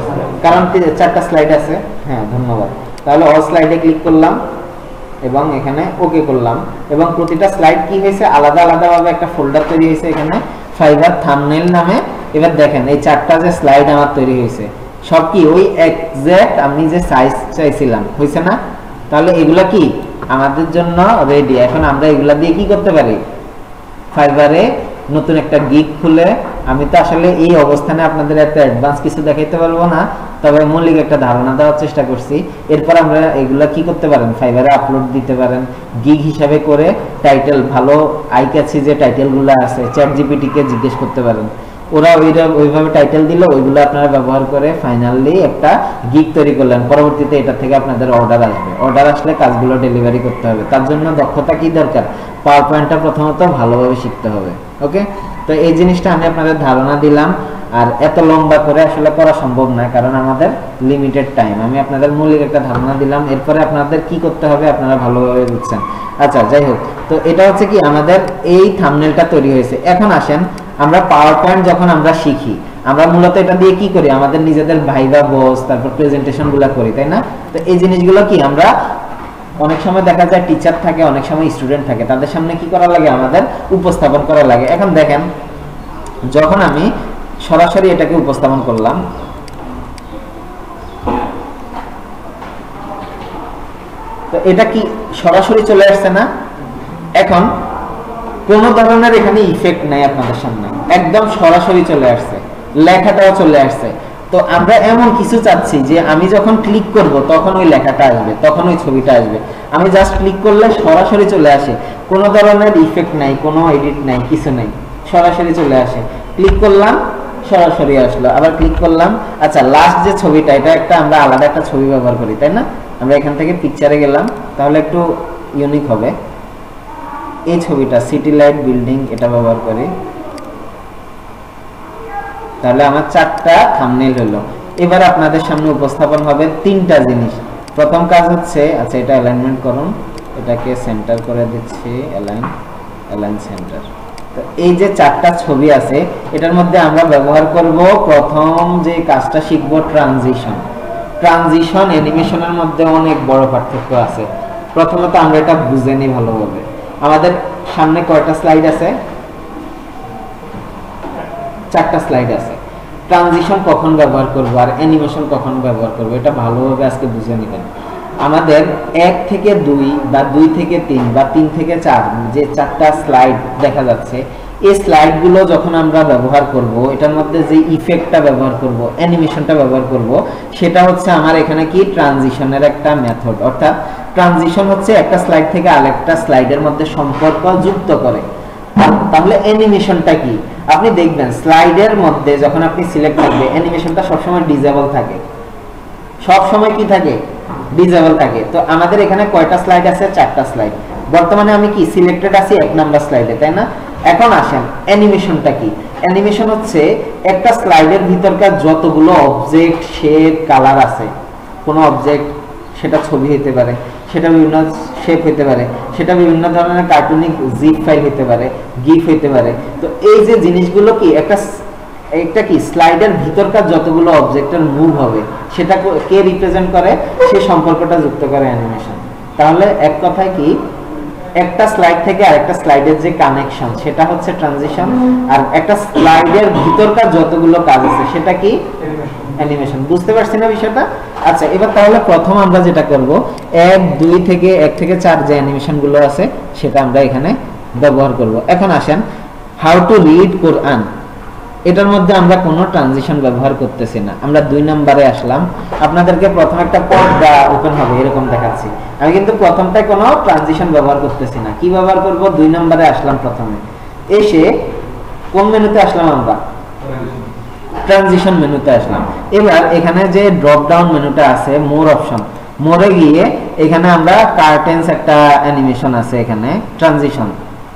কারণ 4টা স্লাইড আছে। হ্যাঁ, ধন্যবাদ। তাহলে অল স্লাইডে ক্লিক করলাম এবং এখানে ওকে করলাম, এবং প্রতিটা স্লাইড কি হয়েছে আলাদা আলাদা ভাবে একটা ফোল্ডার তৈরি হয়েছে এখানে ফাইবার থাম্বনেল নামে। এবার দেখেন এই 4টা যে স্লাইড আমার তৈরি হয়েছে সব কি ওই এক্সাক্ট আমি যে সাইজ চাইছিলাম, হয়েছে না? তাহলে এগুলা কি আমাদের জন্য রেডি। এখন আমরা এগুলা দিয়ে কি করতে পারি? ফাইবারে নতুন একটা গিগ খুলে, আমি তো আসলে এই অবস্থানে আপনাদের এত অ্যাডভান্স কিছু দেখাইতে পারবো না, তবে মৌলিক একটা ধারণা দেওয়ার চেষ্টা করছি। এরপর আমরা এগুলা কি করতে পারেন? ফাইবারে আপলোড দিতে পারেন গিগ হিসাবে করে। টাইটেল ভালো আই ক্যাচি যে টাইটেলগুলো আছে চ্যাট জিপিটি কে জিজ্ঞেস করতে পারেন, ওরা ওইভাবে টাইটেল দিল, ওইগুলো আপনারা ব্যবহার করে ফাইনালি একটা গিগ তৈরি করলেন। পরবর্তীতে এটা থেকে আপনাদের অর্ডার আসবে, অর্ডার আসলে কাজগুলো ডেলিভারি করতে হবে। তার জন্য দক্ষতা কি দরকার? পাওয়ার পয়েন্টটা প্রথমত ভালোভাবে শিখতে হবে। ওকে, তো এই জিনিসটা আমি আপনাদের ধারণা দিলাম। আর এত লম্বা করে আসলে করা সম্ভব না, কারণ আমাদের লিমিটেড টাইম। আমি আপনাদের মৌলিক একটা ধারণা দিলাম, এরপরে আপনাদের কি করতে হবে আপনারা ভালোভাবে বুঝছেন। আচ্ছা, যাই হোক, তো এটা হচ্ছে কি আমাদের এই থাম্বনেলটা তৈরি হয়েছে। এখন আসেন আমরা পাওয়ার পয়েন্ট যখন আমরা শিখি, আমরা মূলত এটা দিয়ে কি করি? আমাদের নিজেদের ভাইভা বস, তারপর প্রেজেন্টেশন গুলা করি, তাই না? তো এই জিনিসগুলো কি আমরা অনেক সময় দেখা যায় টিচার থাকে, অনেক সময় স্টুডেন্ট থাকে, তাদের সামনে কি করা লাগে? আমাদের উপস্থাপন করা লাগে। এখন দেখেন যখন আমি সরাসরি এটাকে উপস্থাপন করলাম, তো এটা কি সরাসরি চলে আসছে না? এখন কোন ধরনের এখানে ইফেক্ট নাই আপনাদের সামনে, একদম সরাসরি চলে আসছে, লেখাটাও চলে আসছে। তো আমরা এমন কিছু চাচ্ছি যে আমি যখন ক্লিক করব তখন ওই লেখাটা আসবে, তখন ওই ছবিটা আসবে। আমি জাস্ট ক্লিক করলে সরাসরি চলে আসে, কোনো ধরনের ইফেক্ট নাই, কোনো এডিট নাই, কিছু নাই, সরাসরি চলে আসে। ক্লিক করলাম, সরাসরি আসলো, আবার ক্লিক করলাম। আচ্ছা, লাস্ট যে ছবিটা, এটা একটা আমরা আলাদা একটা ছবি ব্যবহার করি, তাই না? আমরা এখান থেকে পিকচারে গেলাম, তাহলে একটু ইউনিক হবে। এই ছবিটা সিটি লাইট বিল্ডিং, এটা ব্যবহার করি, তাহলে আমার 4টা থাম্বনেল হলো। এবার আপনাদের সামনে উপস্থাপন হবে 3টা জিনিস। প্রথম কাজ হচ্ছে, আচ্ছা এটা অ্যালাইনমেন্ট করুন, এটাকে সেন্টার করে দিচ্ছি, অ্যালাইন সেন্টার। তো এই যে 4টা ছবি আছে, এটার মধ্যে আমরা ব্যবহার করব প্রথম যে কাজটা শিখবো ট্রানজিশন। ট্রানজিশন অ্যানিমেশনের মধ্যে অনেক বড় পার্থক্য আছে। প্রথমত আমরা এটা বুঝে নিই ভালোভাবে। আমাদের সামনে কয়টা স্লাইড আছে? 4টা স্লাইড আছে। ট্রানজিশন কখন ব্যবহার করব আর অ্যানিমেশন কখন ব্যবহার করব, এটা ভালোভাবে আজকে বুঝে নেবেন। আমাদের 1 থেকে 2 বা 2 থেকে 3 বা 3 থেকে 4 যে 4টা স্লাইড দেখা যাচ্ছে, এই স্লাইডগুলো যখন আমরা ব্যবহার করব, এটার মধ্যে যে ইফেক্টটা ব্যবহার করব, অ্যানিমেশনটা ব্যবহার করব, সেটা হচ্ছে আমার এখানে কি ট্রানজিশনের একটা মেথড। অর্থাৎ ট্রানজিশন হচ্ছে একটা স্লাইড থেকে আরেকটা স্লাইডের মধ্যে সম্পর্ক যুক্ত করে। তাহলে অ্যানিমেশনটা কি? আপনি দেখবেন স্লাইডের মধ্যে যখন আপনি সিলেক্ট করবে অ্যানিমেশনটা সবসময় ডিসেবল থাকে, সব সময় কি থাকে? ডিসেবল থাকে। তো আমাদের এখানে কয়টা স্লাইড আছে? 4টা স্লাইড। বর্তমানে আমি কি সিলেক্টেড আছি 1 নাম্বার স্লাইডে, তাই না? এখন আসেন অ্যানিমেশনটা কি? অ্যানিমেশন হচ্ছে একটা স্লাইডের ভিতরকার যতগুলো অবজেক্ট, শেপ, কালার আছে, কোনো অবজেক্ট, সেটা ছবি হতে পারে, সেটা বিভিন্ন শেপ হতে পারে, সেটা বিভিন্ন ধরনের কার্টুনিক জিপ ফাইল হতে পারে, গিফ হতে পারে। তো এই যে জিনিসগুলো কি একটা কি স্লাইডের ভিতরকার যতগুলো অবজেক্টের মুভ হবে সেটা কে রিপ্রেজেন্ট করে? সেই সম্পর্কটা যুক্ত করে অ্যানিমেশন। তাহলে এক কথায় কি, একটা স্লাইড থেকে আরেকটা স্লাইডের যে কানেকশন সেটা হচ্ছে ট্রানজিশন, আর একটা স্লাইডের ভিতরকার যতগুলো কাজ আছে সেটা কি? অ্যানিমেশন। বুঝতে পারছি না বিষয়টা? আচ্ছা, এবার তাহলে প্রথম আমরা যেটা করব 1 থেকে 4 যে অ্যানিমেশন গুলো আছে সেটা আমরা এখানে ব্যবহার করব। এখন আসেন হাউ টু রিড কোরআন, এটার মধ্যে আমরা কোনো ট্রানজিশন ব্যবহার করতেছি না। আমরা 2 নম্বরে আসলাম, আপনাদেরকে প্রথম একটা পর্দা ওপেন হবে এরকম দেখাচ্ছি। আমি কিন্তু প্রথমটায় কোনো ট্রানজিশন ব্যবহার করতেছি না। কি ব্যবহার করব? 2 নম্বরে আসলাম, প্রথমে এসে কোন মেনুতে আসলাম? আমরা ট্রানজিশন মেনুতে আসলাম। এবার এখানে যে ড্রপ ডাউন মেনুটা আছে, মোর অপশন, মোরে গিয়ে এখানে আমরা কার্টেন্স একটা অ্যানিমেশন আছে, এখানে ট্রানজিশন,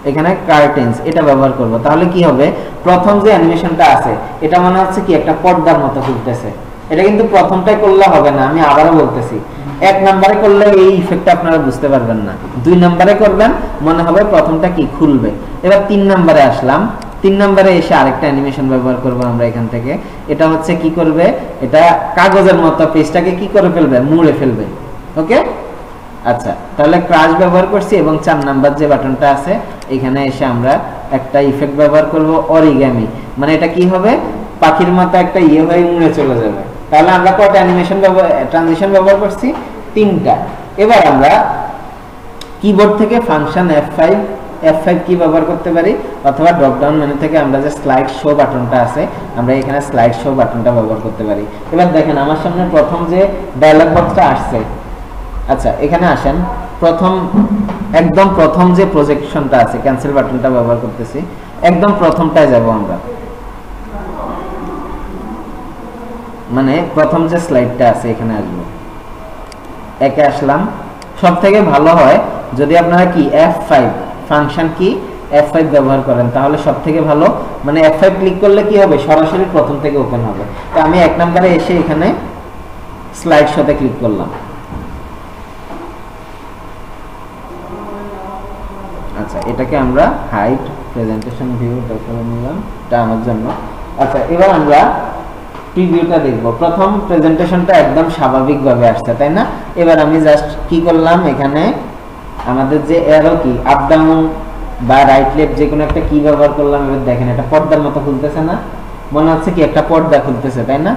এখানে কার্টেন্স, এটা ব্যবহার করব। তাহলে কি হবে? প্রথম যে অ্যানিমেশনটা আছে এটা মনে হচ্ছে কি একটা পর্দার মতো খুলতেছে। এটা কিন্তু প্রথমটাই করলে হবে না, আমি আবারও বলতেছি। 1 নম্বরে করলে এই ইফেক্টটা আপনারা বুঝতে পারবেন না, 2 নম্বরে করবেন মনে হবে প্রথমটা কি খুলবে। এবার 3 নম্বরে আসলাম, 3 নম্বরে এসে আরেকটা অ্যানিমেশন ব্যবহার করব আমরা এখান থেকে। এটা হচ্ছে কি করবে? এটা কাগজের মতো পেজটাকে কি করে ফেলবে? মুড়ে ফেলবে। ওকে, আচ্ছা, তাহলে ক্রাশ ব্যবহার করছি এবং 4 নাম্বার যে বাটনটা আছে এখানে এসে আমরা একটা ইফেক্ট ব্যবহার করব, অরিগামি। মানে এটা কি হবে? পাখির মতো একটা হয়ে মুড়ে চলে যাবে। তাহলে আমরা কয়টা অ্যানিমেশন ট্রানজিশন ব্যবহার করছি? 3টা। এবার আমরা কিবোর্ড থেকে ফাংশন F5 কি ব্যবহার করতে পারি, অথবা ড্রপ ডাউন মেনু থেকে আমরা যে স্লাইড শো বাটনটা আছে আমরা এখানে স্লাইড শো বাটনটা ব্যবহার করতে পারি। এবার দেখেন আমার সামনে প্রথম যে ডায়লগ বক্সটা আসছে, আচ্ছা এখানে আসেন, একদম প্রথম যে প্রজেকশনটা আছে, ক্যান্সেল বাটনটা ব্যবহার করতেছি, একদম প্রথমটায় যাব আমরা, মানে প্রথম যে স্লাইডটা আছে এখানে আসবো, একে আসলাম। সব থেকে ভালো হয় যদি আপনারা কি F5 ফাংশন কি F5 ব্যবহার করেন, তাহলে সব থেকে ভালো। মানে F5 ক্লিক করলে কি হবে? সরাসরি প্রথম থেকে ওপেন হবে। তো আমি 1 নম্বরে এসে এখানে স্লাইড শোতে ক্লিক করলাম। আচ্ছা, এটাকে আমরা হাইড প্রেজেন্টেশন ভিউ করে নিলাম, এটা আমার জন্য। আচ্ছা, এবার আমরা প্রিভিউটা দেখব। প্রথম প্রেজেন্টেশনটা একদম স্বাভাবিকভাবে আসছে, তাই না? এবার আমি জাস্ট কি করলাম, এখানে আমাদের যে অ্যারো কি আপ ডাউন বা রাইট লেফট যে কোনো একটা কি ব্যবহার করলাম। এবার দেখেন এটা পর্দার মতো খুলতেছে না? মনে হচ্ছে কি একটা পর্দা খুলতেছে, তাই না?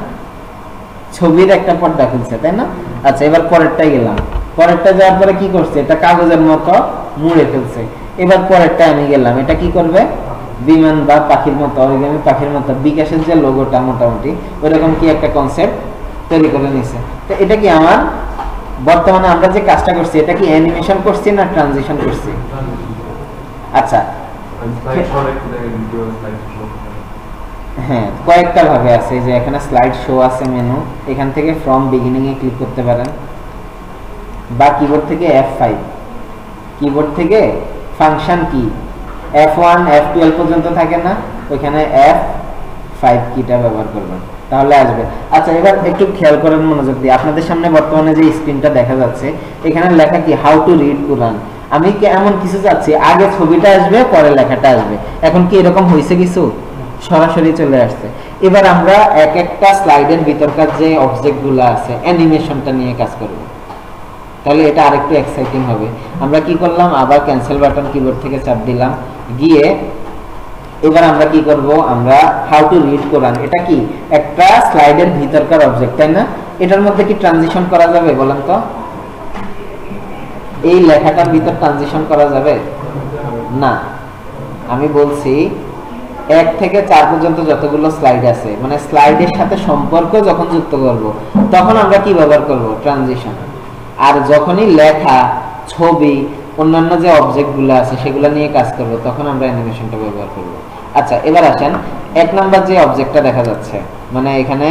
ছবির একটা পর্দা খুলছে, তাই না? আচ্ছা, এবার পরেরটাই গেলাম। পরেরটা যাওয়ার পরে কি করছে? এটা কাগজের মতো মুড়ে ফেলছে। এবার পরেরটা আমি গেলাম, এটা কি করবে? বিমান বা পাখির মতো, অরিগামি পাখির মতো, বিকাশের যে লোগোটা মোটামুটি ওইরকম কি একটা কনসেপ্ট তৈরি করে নিছে। তো এটা কি আমার বর্তমানে আমরা যে কাজটা করছি এটা কি অ্যানিমেশন করছি না ট্রানজিশন করছি? আচ্ছা, হ্যাঁ, কয়েকটা ভাবে আছে, যে এখানে স্লাইড শো আছে মেনু, এখান থেকে ফ্রম বিগিনিং এ ক্লিক করতে পারেন, বা কিবোর্ড থেকে F5, কিবোর্ড থেকে ফাংশন কি F1 F12 পর্যন্ত থাকে না, ওইখানে F5 কিটা ব্যবহার করবেন, তাহলে আসবে। আচ্ছা, এবার একটু খেয়াল করেন মনোযোগ দিয়ে, আপনাদের সামনে বর্তমানে যে স্ক্রিনটা দেখা যাচ্ছে এখানে লেখা কি হাউ টু রিড কোরআন। আমি কি এমন কিছু চাচ্ছি আগে ছবিটা আসবে পরে লেখাটা আসবে, এখন কি এরকম হয়েছে? কিছু সরাসরি চলে আসছে। এবার আমরা এক একটা স্লাইডের ভিতরকার যে অবজেক্টগুলো আছে অ্যানিমেশনটা নিয়ে কাজ করব, তাহলে এটা আরেকটু এক্সাইটিং হবে। আমরা কি করলাম, আবার ক্যান্সেল বাটন কিবোর্ড থেকে চাপ দিলাম, গিয়ে এবার আমরা কি করব, আমরা হাউ টু রিড কোরআন, এটা কি একটা স্লাইডের ভিতরকার অবজেক্ট, তাই না? এটার মধ্যে কি ট্রানজিশন করা যাবে বলেন তো? এই লেখাটার ভিতর ট্রানজিশন করা যাবে না। আমি বলছি 1 থেকে 4 পর্যন্ত যতগুলো স্লাইড আছে, মানে স্লাইডের সাথে সম্পর্ক যখন যুক্ত করব তখন আমরা কি ব্যবহার করব? ট্রানজিশন। আর যখনই লেখা, ছবি, অন্যান্য যে অবজেক্টগুলো আছে সেগুলো নিয়ে কাজ করব, তখন আমরা অ্যানিমেশনটা ব্যবহার করব। আচ্ছা, এবার আসেন 1 নাম্বার যে অবজেক্টটা দেখা যাচ্ছে, মানে এখানে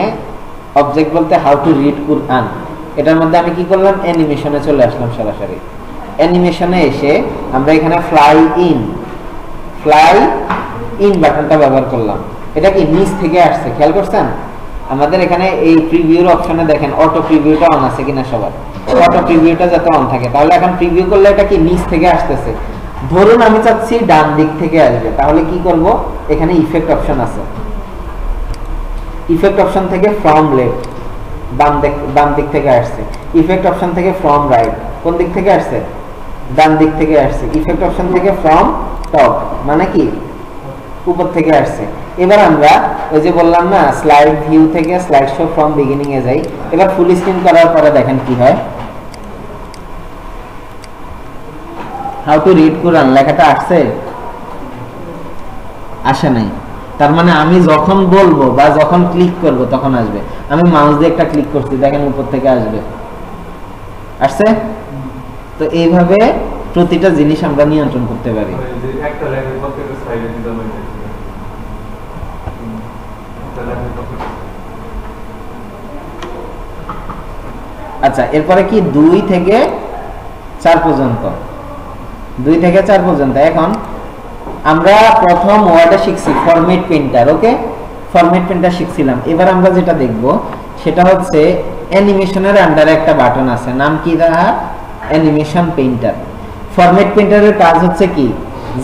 অবজেক্ট বলতে হাউ টু রিড কুরআন, এটার মধ্যে আমি কি করলাম, অ্যানিমেশনে চলে আসলাম সরাসরি। অ্যানিমেশনে এসে আমরা এখানে ফ্লাই ইন বাটনটা ব্যবহার করলাম। এটা কি নিচ থেকে আসছে, খেয়াল করছেন? আমাদের এখানে এই প্রিভিউর অপশনে দেখেন অটো প্রিভিউটা অন আছে কিনা সবার, অটো প্রিভিউটা যাতে অন থাকে, তাহলে এখন প্রিভিউ করলে এটা কি নিচ থেকে আসতেছে। ধরুন আমি চাচ্ছি ডান দিক থেকে আসবে, তাহলে কি করব, এখানে ইফেক্ট অপশন আছে, ইফেক্ট অপশন থেকে ফ্রম লেফট, বাম দিক থেকে আসছে। ইফেক্ট অপশন থেকে ফ্রম রাইট, কোন দিক থেকে আসছে, ডান দিক থেকে আসছে। ইফেক্ট অপশন থেকে ফ্রম টপ, মানে কি উপর থেকে আসছে। এবার আমরা ওই যে বললাম না, স্লাইড ভিউ থেকে স্লাইড শো ফ্রম বিগিনিং এ যাই। এবার ফুল স্ক্রিন করার পরে দেখেন কি হয়, হাউ টু রিড কোরআন লেখাটা আসছে, আসে নাই। তার মানে আমি যখন বলবো বা যখন ক্লিক করব তখন আসবে। আমি মাউস দিয়ে একটা ক্লিক করছি, দেখেন উপর থেকে আসবে, আসছে। তো এইভাবে প্রতিটা জিনিস আমরা নিয়ন্ত্রণ করতে পারি। আচ্ছা, এরপরে কি 2 থেকে 4 পর্যন্ত, 2 থেকে 4 পর্যন্ত। এখন আমরা প্রথম ওয়ার্ডে শিখছি ফরম্যাট প্রিন্টার, ওকে, ফরম্যাট প্রিন্টার শিখছিলাম। এবার আমরা যেটা দেখব সেটা হচ্ছে অ্যানিমেশনের আন্ডারে একটা বাটন আছে, নাম কি, অ্যানিমেশন পেইন্টার। ফরম্যাট প্রিন্টারের কাজ হচ্ছে কি,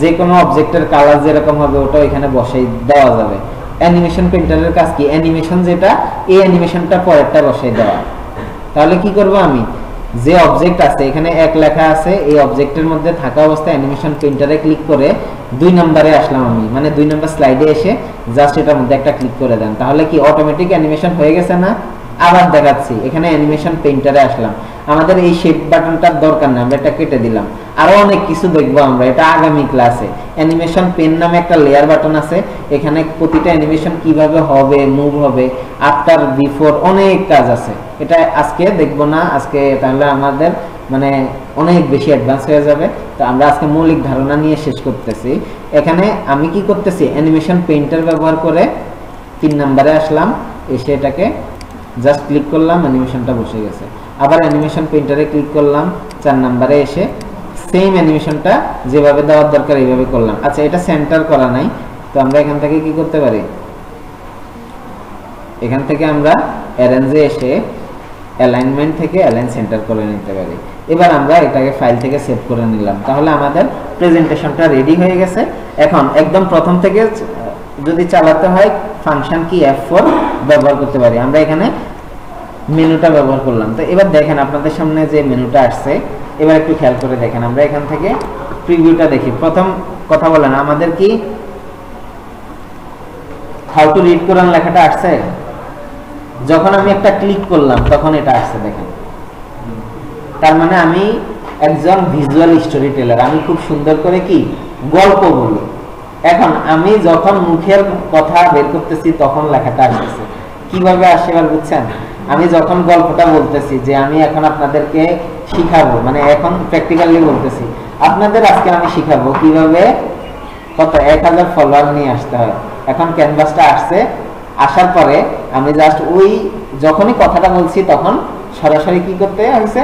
যে কোনো অবজেক্টের কালার যেরকম হবে ওটা এখানে বসাই দেওয়া যাবে। অ্যানিমেশন প্রিন্টারের কাজ কি, অ্যানিমেশন যেটা, এই অ্যানিমেশনটা পরেরটা বসাই দেওয়া। তাহলে কি করব, আমি যে অবজেক্ট আছে এখানে 1 লেখা আছে, এই অবজেক্টের মধ্যে থাকা অবস্থায় অ্যানিমেশন প্রিন্টারে ক্লিক করে 2 নম্বরে আসলাম আমি, মানে 2 নম্বর স্লাইডে এসে জাস্ট এটার মধ্যে একটা ক্লিক করে দেন, তাহলে কি অটোমেটিক অ্যানিমেশন হয়ে গেছে না। আবার দেখাচ্ছি, এখানে অ্যানিমেশন পেইন্টারে আসলাম, আমাদের এই শেপ বাটনটার দরকার না, আমরা এটা কেটে দিলাম। আরো অনেক কিছু দেখবো আমরা, এটা আগামী ক্লাসে। অ্যানিমেশন পেন নামে একটা লেয়ার বাটন আছে, এখানে প্রতিটা অ্যানিমেশন কিভাবে হবে, মুভ হবে, আফটার বিফোর, অনেক কাজ আছে। এটা আজকে দেখবো না, আজকে তাহলে আমাদের মানে অনেক বেশি অ্যাডভান্স হয়ে যাবে। তো আমরা আজকে মৌলিক ধারণা নিয়ে শেষ করতেছি। এখানে আমি কি করতেছি, অ্যানিমেশন পেইন্টার ব্যবহার করে 3 নম্বরে আসলাম, এসে এটাকে জাস্ট ক্লিক করলাম, অ্যানিমেশনটা বসে গেছে। আবার অ্যানিমেশন পেইন্টারে ক্লিক করলাম, 4 নম্বরে এসে সেম অ্যানিমেশনটা যেভাবে দেওয়ার দরকার এইভাবে করলাম। আচ্ছা, এটা সেন্টার করা নাই, তো আমরা এখান থেকে কি করতে পারি, এখান থেকে আমরা অ্যারেঞ্জে এসে অ্যালাইনমেন্ট থেকে অ্যালাইন সেন্টার করে নিতে পারি। এবার আমরা এটাকে ফাইল থেকে সেভ করে নিলাম, তাহলে আমাদের প্রেজেন্টেশনটা রেডি হয়ে গেছে। এখন একদম প্রথম থেকে যদি চালাতে হয় ফাংশন কি F4 ব্যবহার করতে পারি। আমরা এখানে মেনুটা ব্যবহার করলাম। তো এবার দেখেন আপনাদের সামনে যে মেনুটা আসছে, এবার একটু খেয়াল করে দেখেন, আমরা এখান থেকে প্রিভিউটা দেখি। প্রথম কথা বলেন, আমাদের কি হাউ টু রিড কোরআন লেখাটা আসছে? যখন আমি একটা ক্লিক করলাম তখন এটা আসছে, দেখেন। তার মানে আমি একজন ভিজুয়াল স্টোরি টেলার, আমি খুব সুন্দর করে কি গল্প বলি। এখন আমি যখন মুখের কথা বের করতেছি তখন লেখাটা আসতেছে। কিভাবে আসে এবার বুঝছেন? আমি যখন গল্পটা বলতেছি যে আমি এখন আপনাদেরকে শিখাবো, মানে এখন প্র্যাকটিক্যালি বলতেছি আপনাদের, আজকে আমি শিখাবো কিভাবে কত 1000 ফলোয়ার নিয়ে আসতে হয়। এখন ক্যানভাসটা আসছে, আসার পরে আমি জাস্ট ওই যখনই কথাটা বলছি তখন সরাসরি কি করতে হয়েছে,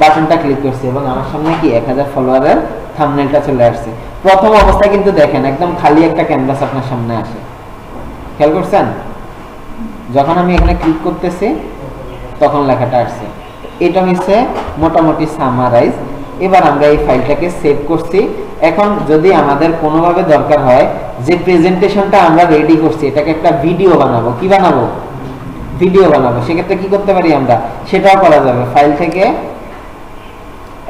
বাটনটা ক্লিক করছি এবং আমার সামনে কি 1000 ফলোয়ারের থাম্বনেলটা চলে আসছে। প্রথম অবস্থায় কিন্তু দেখেন একদম খালি একটা ক্যানভাস আপনার সামনে আসে, খেয়াল করছেন? যখন আমি এখানে ক্লিক করতেছি তখন লেখাটা আসছে। এটা হচ্ছে মোটামুটি সামারাইজ। এবার আমরা এই ফাইলটাকে সেভ করছি। এখন যদি আমাদের কোনোভাবে দরকার হয় যে প্রেজেন্টেশনটা আমরা রেডি করছি এটাকে একটা ভিডিও বানাবো, কি বানাবো? ভিডিও বানাবো। সেক্ষেত্রে কি করতে পারি আমরা, সেটাও করা যাবে। ফাইল থেকে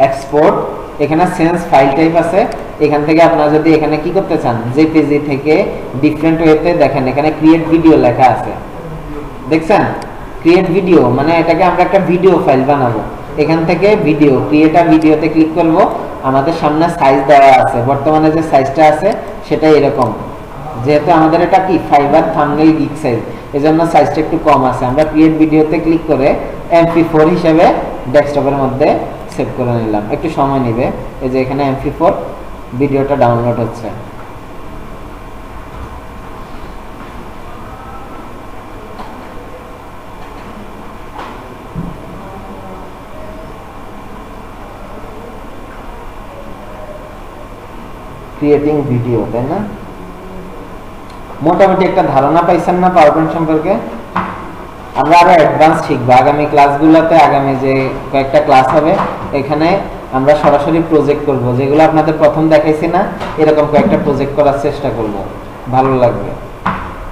এক্সপোর্ট, এখানে সেন্স ফাইল টাইপ আছে, এখান থেকে আপনারা যদি এখানে কি করতে চান, জেপিজি থেকে ডিফারেন্ট ওয়েতে দেখেন এখানে ক্রিয়েট ভিডিও লেখা আছে, দেখছেন? ক্রিয়েট ভিডিও মানে এটাকে আমরা একটা ভিডিও ফাইল বানাবো। এখান থেকে ভিডিও, ক্রিয়েট আ ভিডিওতে ক্লিক করব। আমাদের সামনে সাইজ দেওয়া আছে, বর্তমানে যে সাইজটা আছে সেটা এরকম। যেহেতু আমাদের এটা কি ফাইবার থাম্বনেল গিগ সাইজ, এজন্য সাইজটা একটু কম আছে। আমরা ক্রিয়েট ভিডিওতে ক্লিক করে MP4 হিসেবে ডেস্কটপের মধ্যে সেভ করে নিলাম, একটু সময় নেবে। এই যে এখানে MP4 ভিডিওটা ডাউনলোড হচ্ছে। ক্রিয়েটিং ভিডিও, তাই না? মোটামুটি একটা ধারণা পাইছেন না পাওয়ার পয়েন্ট সম্পর্কে? আমরা আরো অ্যাডভান্স শিখবো আগামী ক্লাসগুলোতে। আগামী যে কয়েকটা ক্লাস হবে এখানে আমরা সরাসরি প্রজেক্ট করব, যেগুলো আপনাদের প্রথম দেখাইছি না, এরকম কয়েকটা প্রজেক্ট করার চেষ্টা করব, ভালো লাগবে।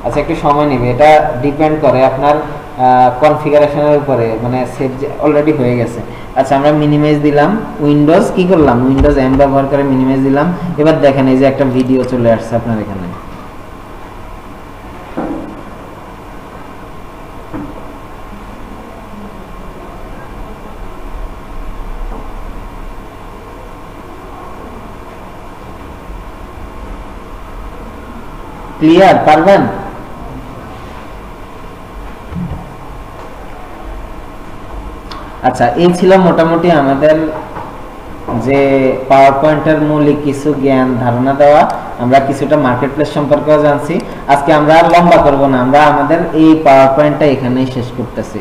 আচ্ছা, একটু সময় নেবে, এটা ডিপেন্ড করে আপনার কনফিগারেশনের উপরে, মানে সেভ অলরেডি হয়ে গেছে। আচ্ছা, আমরা মিনিমাইজ দিলাম, উইন্ডোজ কি করলাম, উইন্ডোজ এম ব্যবহার করে মিনিমাইজ দিলাম। এবার দেখেন এই যে একটা ভিডিও চলে আসছে আপনার এখানে। ক্লিয়ার? পারবেন? আচ্ছা, এই ছিল মোটামুটি আমাদের যে পাওয়ার পয়েন্টের মৌলিক কিছু জ্ঞান ধারণা দেওয়া। আমরা কিছুটা মার্কেট প্লেস সম্পর্কেও জানছি। আজকে আমরা আর লম্বা করব না, আমরা আমাদের এই পাওয়ার পয়েন্টটা এখানেই শেষ করতেছি।